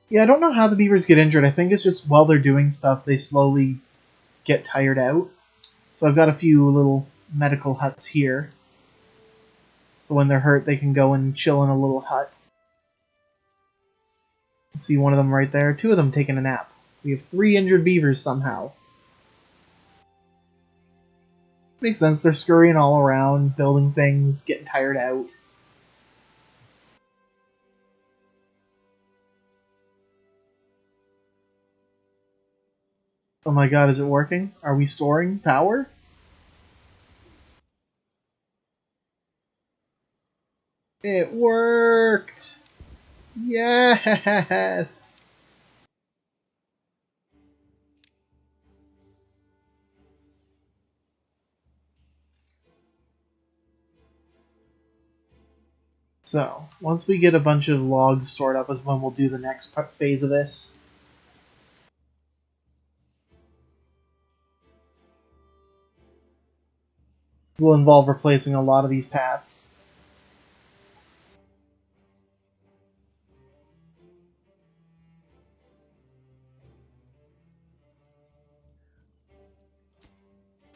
Yeah, I don't know how the beavers get injured. I think it's just while they're doing stuff, they slowly get tired out. So I've got a few little medical huts here. So when they're hurt, they can go and chill in a little hut. See one of them right there. Two of them taking a nap. We have 3 injured beavers somehow. Makes sense. They're scurrying all around, building things, getting tired out. Oh my god, is it working? Are we storing power? It worked! Yes! So, once we get a bunch of logs stored up is when we'll do the next phase of this. Will involve replacing a lot of these paths.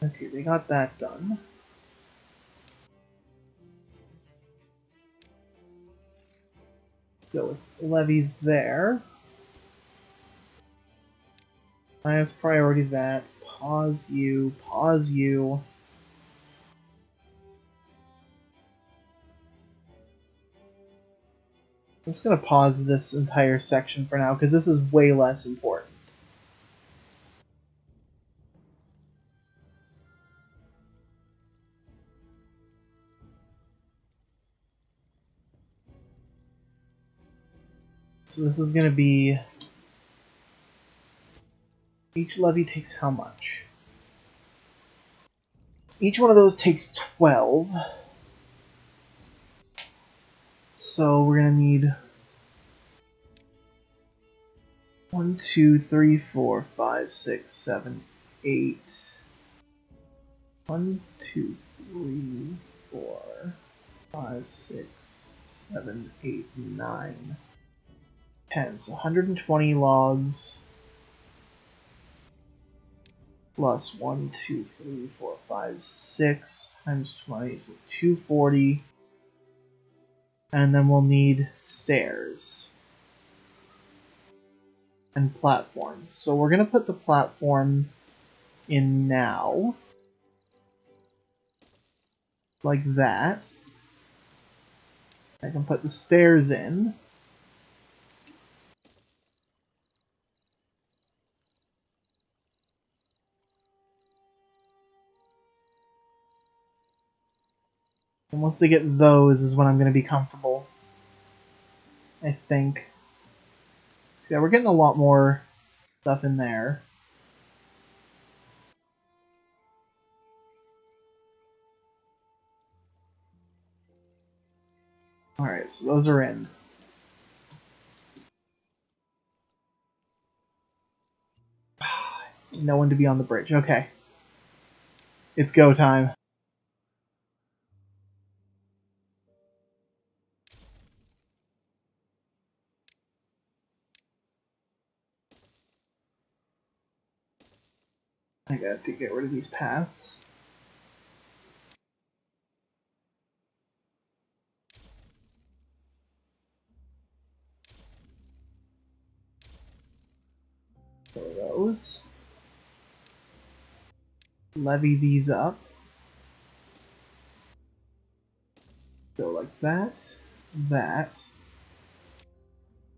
Okay, they got that done. Go with levies there. Highest priority that. Pause you, pause you. I'm just going to pause this entire section for now because this is way less important. So this is going to be... Each levy takes how much? Each one of those takes 12. So we're going to need 1, 2, 3, 4, 5, 6, 7, 8. 1, 2, 3, 4, 5, 6, 7, 8, 9, 10. So 120 logs. plus 1, 2, 3, 4, 5, 6 times 20, so 240. And then we'll need stairs and platforms. So we're going to put the platform in now, like that. I can put the stairs in. And once they get those is when I'm going to be comfortable, I think. So yeah, we're getting a lot more stuff in there. Alright, so those are in. No one to be on the bridge. Okay. It's go time. I got to get rid of these paths. So those. Levy these up. Go like that. That.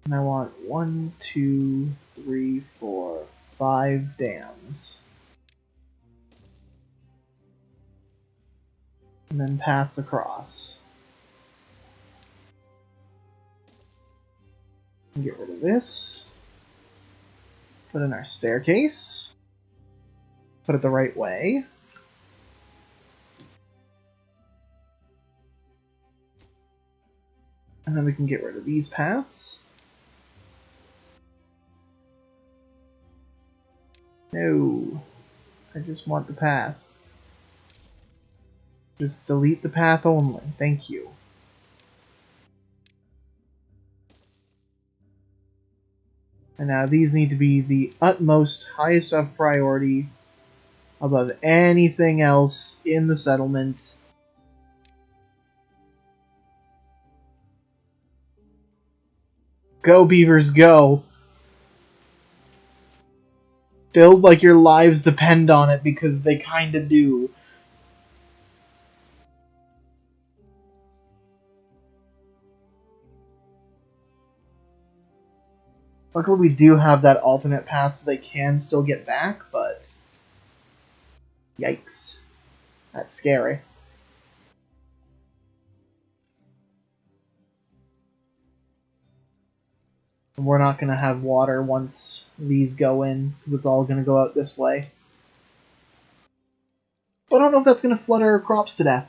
And I want 1, 2, 3, 4, 5 dams. And then paths across. Get rid of this. Put in our staircase. Put it the right way. And then we can get rid of these paths. No. I just want the path. Just delete the path only. Thank you. And now these need to be the utmost, highest of priority above anything else in the settlement. Go, beavers, go! Build like your lives depend on it, because they kinda do. Luckily we do have that alternate path so they can still get back, but... Yikes. That's scary. And we're not going to have water once these go in, because it's all going to go out this way. But I don't know if that's going to flood our crops to death.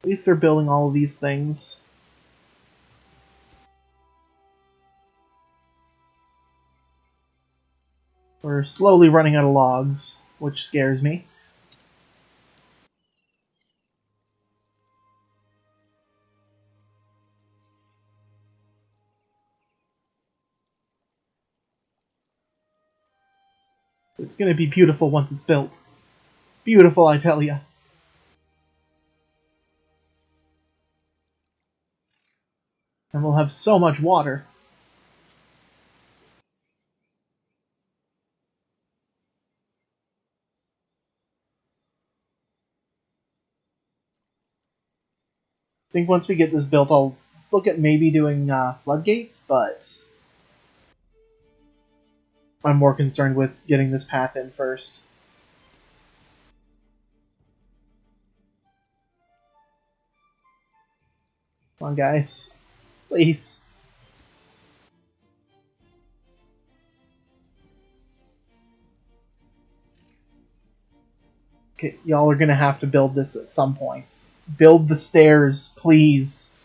At least they're building all of these things. We're slowly running out of logs, which scares me. It's going to be beautiful once it's built. Beautiful, I tell ya. And we'll have so much water. I think once we get this built, I'll look at maybe doing floodgates, but I'm more concerned with getting this path in first. Come on, guys. Please. Okay, y'all are gonna have to build this at some point. Build the stairs, please.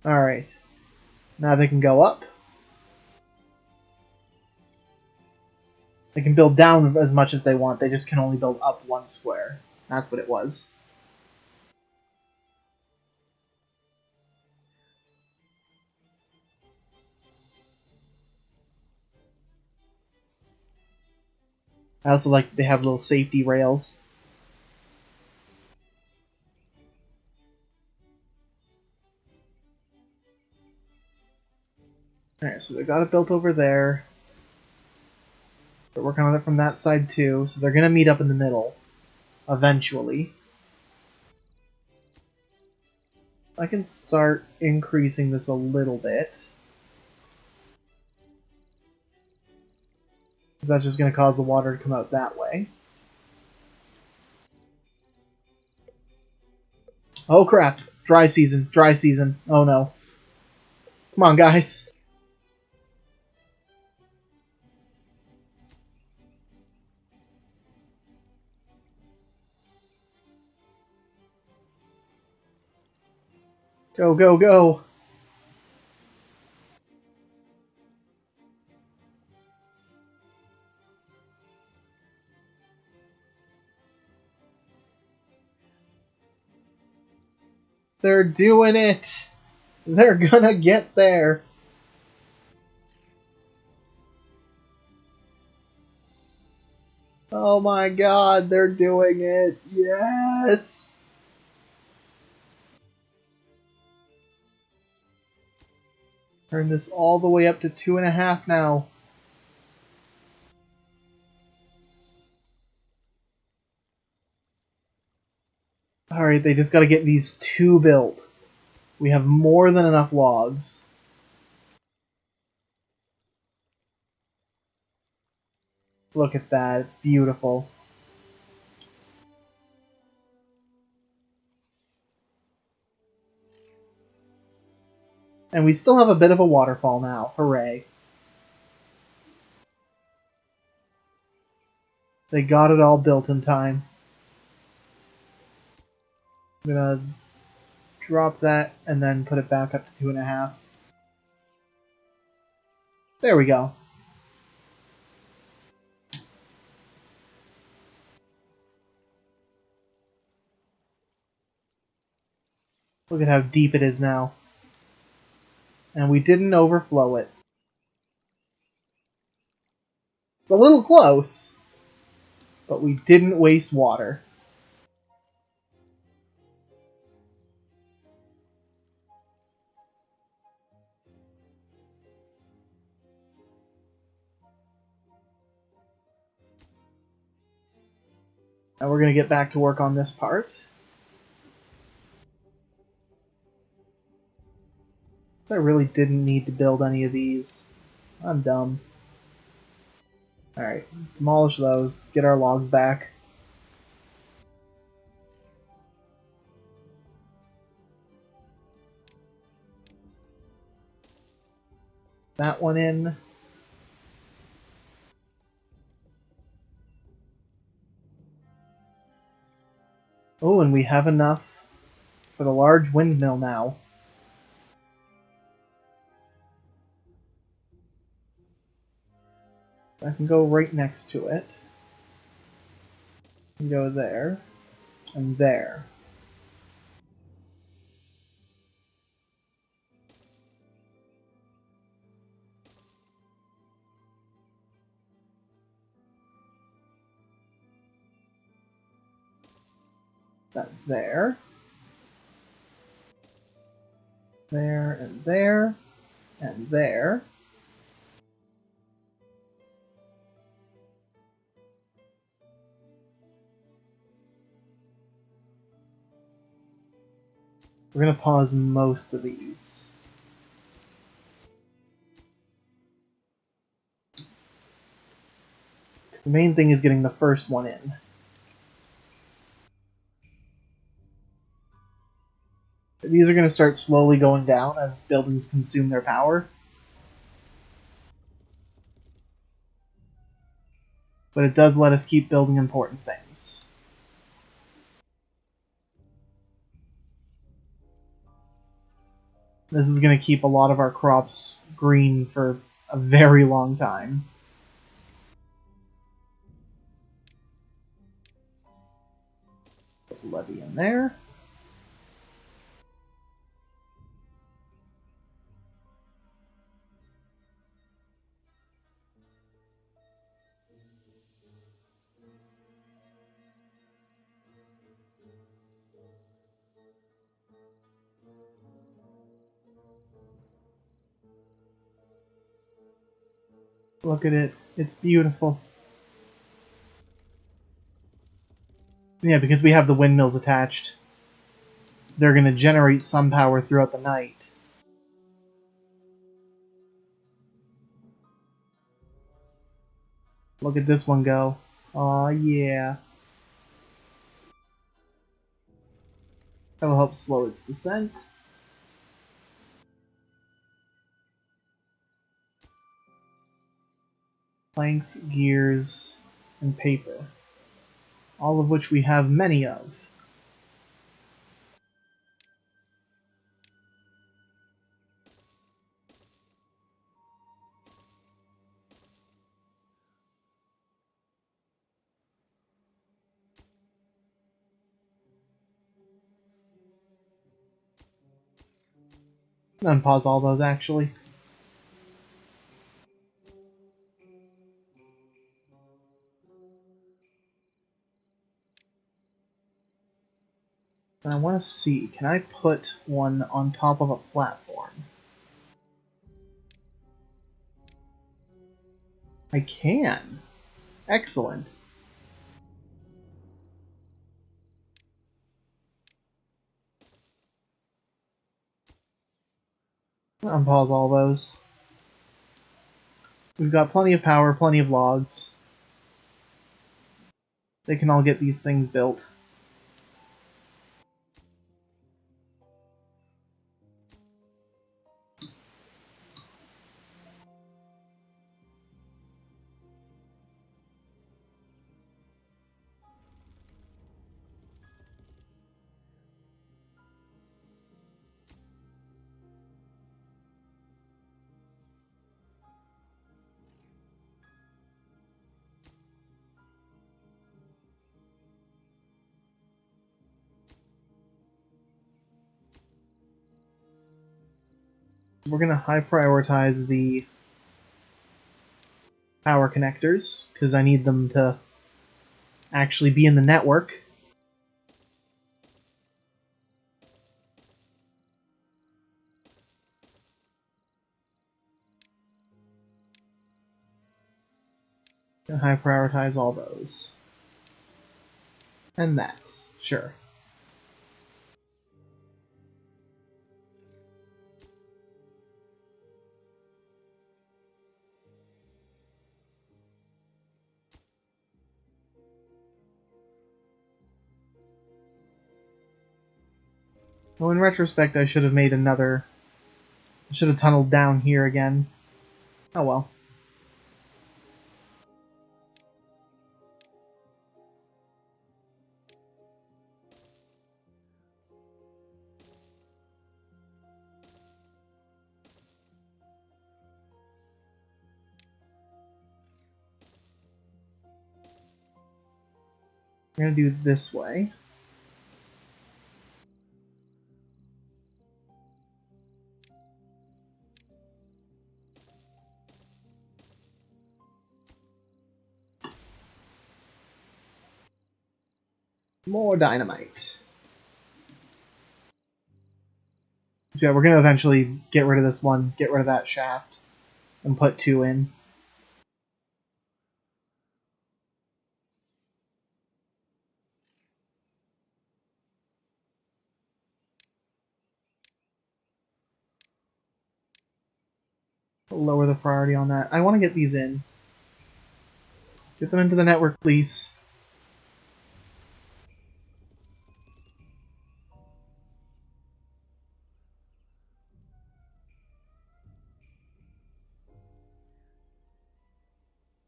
Alright. Now they can go up. They can build down as much as they want, they just can only build up one square. That's what it was. I also like they have little safety rails. Alright, so they got it built over there. They're working on it from that side too, so they're gonna meet up in the middle. Eventually. I can start increasing this a little bit. That's just gonna cause the water to come out that way. Oh crap! Dry season, dry season. Oh no. Come on, guys. Go, go, go. They're doing it! They're gonna get there! Oh my god, they're doing it! Yes! Turn this all the way up to 2.5 now. Alright, they just gotta get these 2 built. We have more than enough logs. Look at that, it's beautiful. And we still have a bit of a waterfall now. Hooray. They got it all built in time. I'm gonna drop that and then put it back up to 2.5. There we go. Look at how deep it is now. And we didn't overflow it. It's a little close, but we didn't waste water. And we're going to get back to work on this part. I really didn't need to build any of these. I'm dumb. Alright, demolish those, get our logs back. That one in. Oh, and we have enough for the large windmill now. I can go right next to it. And go there. And there. That there. There, and there. And there. We're going to pause most of these. Because the main thing is getting the first one in. These are going to start slowly going down as buildings consume their power. But it does let us keep building important things. This is going to keep a lot of our crops green for a very long time. Put the levee in there. Look at it. It's beautiful. Yeah, because we have the windmills attached, they're going to generate some power throughout the night. Look at this one go. Aw, yeah. That will help slow its descent. Planks, gears, and paper. All of which we have many of. Unpause all those, actually. And I want to see, can I put one on top of a platform? I can. Excellent. Unpause all those. We've got plenty of power, plenty of logs. They can all get these things built. We're going to high prioritize the power connectors, because I need them to actually be in the network. And high prioritize all those. And that. Sure. Well, in retrospect, I should have made another... I should have tunneled down here again. Oh well. We're going to do it this way. More dynamite. So yeah, we're going to eventually get rid of this one, get rid of that shaft, and put two in. Lower the priority on that. I want to get these in. Get them into the network, please.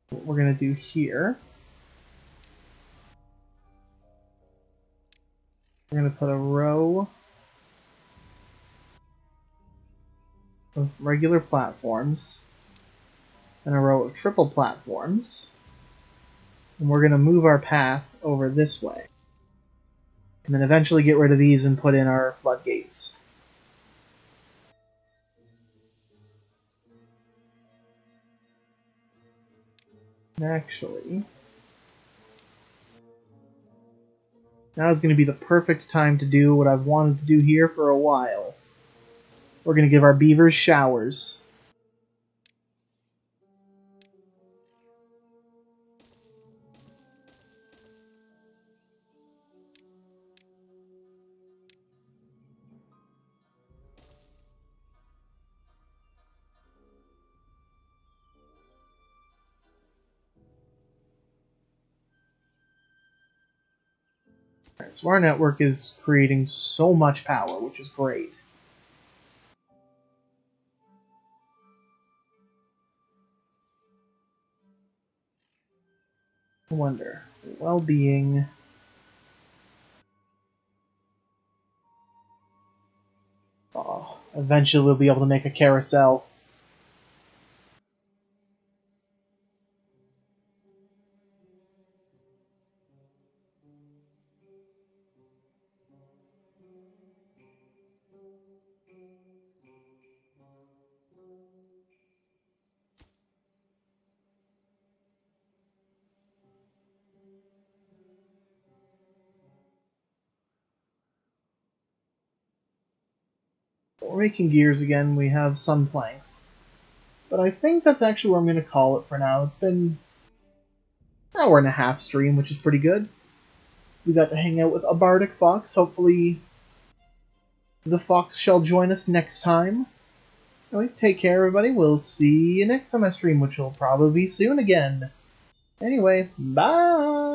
What we're going to do here, we're going to put a row of regular platforms and a row of triple platforms. And we're going to move our path over this way. And then eventually get rid of these and put in our floodgates. Actually, now is going to be the perfect time to do what I've wanted to do here for a while. We're going to give our beavers showers. Alright, so our network is creating so much power, which is great. I wonder, well-being... Oh, eventually we'll be able to make a carousel. We're making gears again, we have sun planks. But I think that's actually where I'm going to call it for now. It's been an hour and a half stream, which is pretty good. We got to hang out with a bardic fox. Hopefully the fox shall join us next time. Anyway, take care everybody. We'll see you next time I stream, which will probably be soon again. Anyway, bye!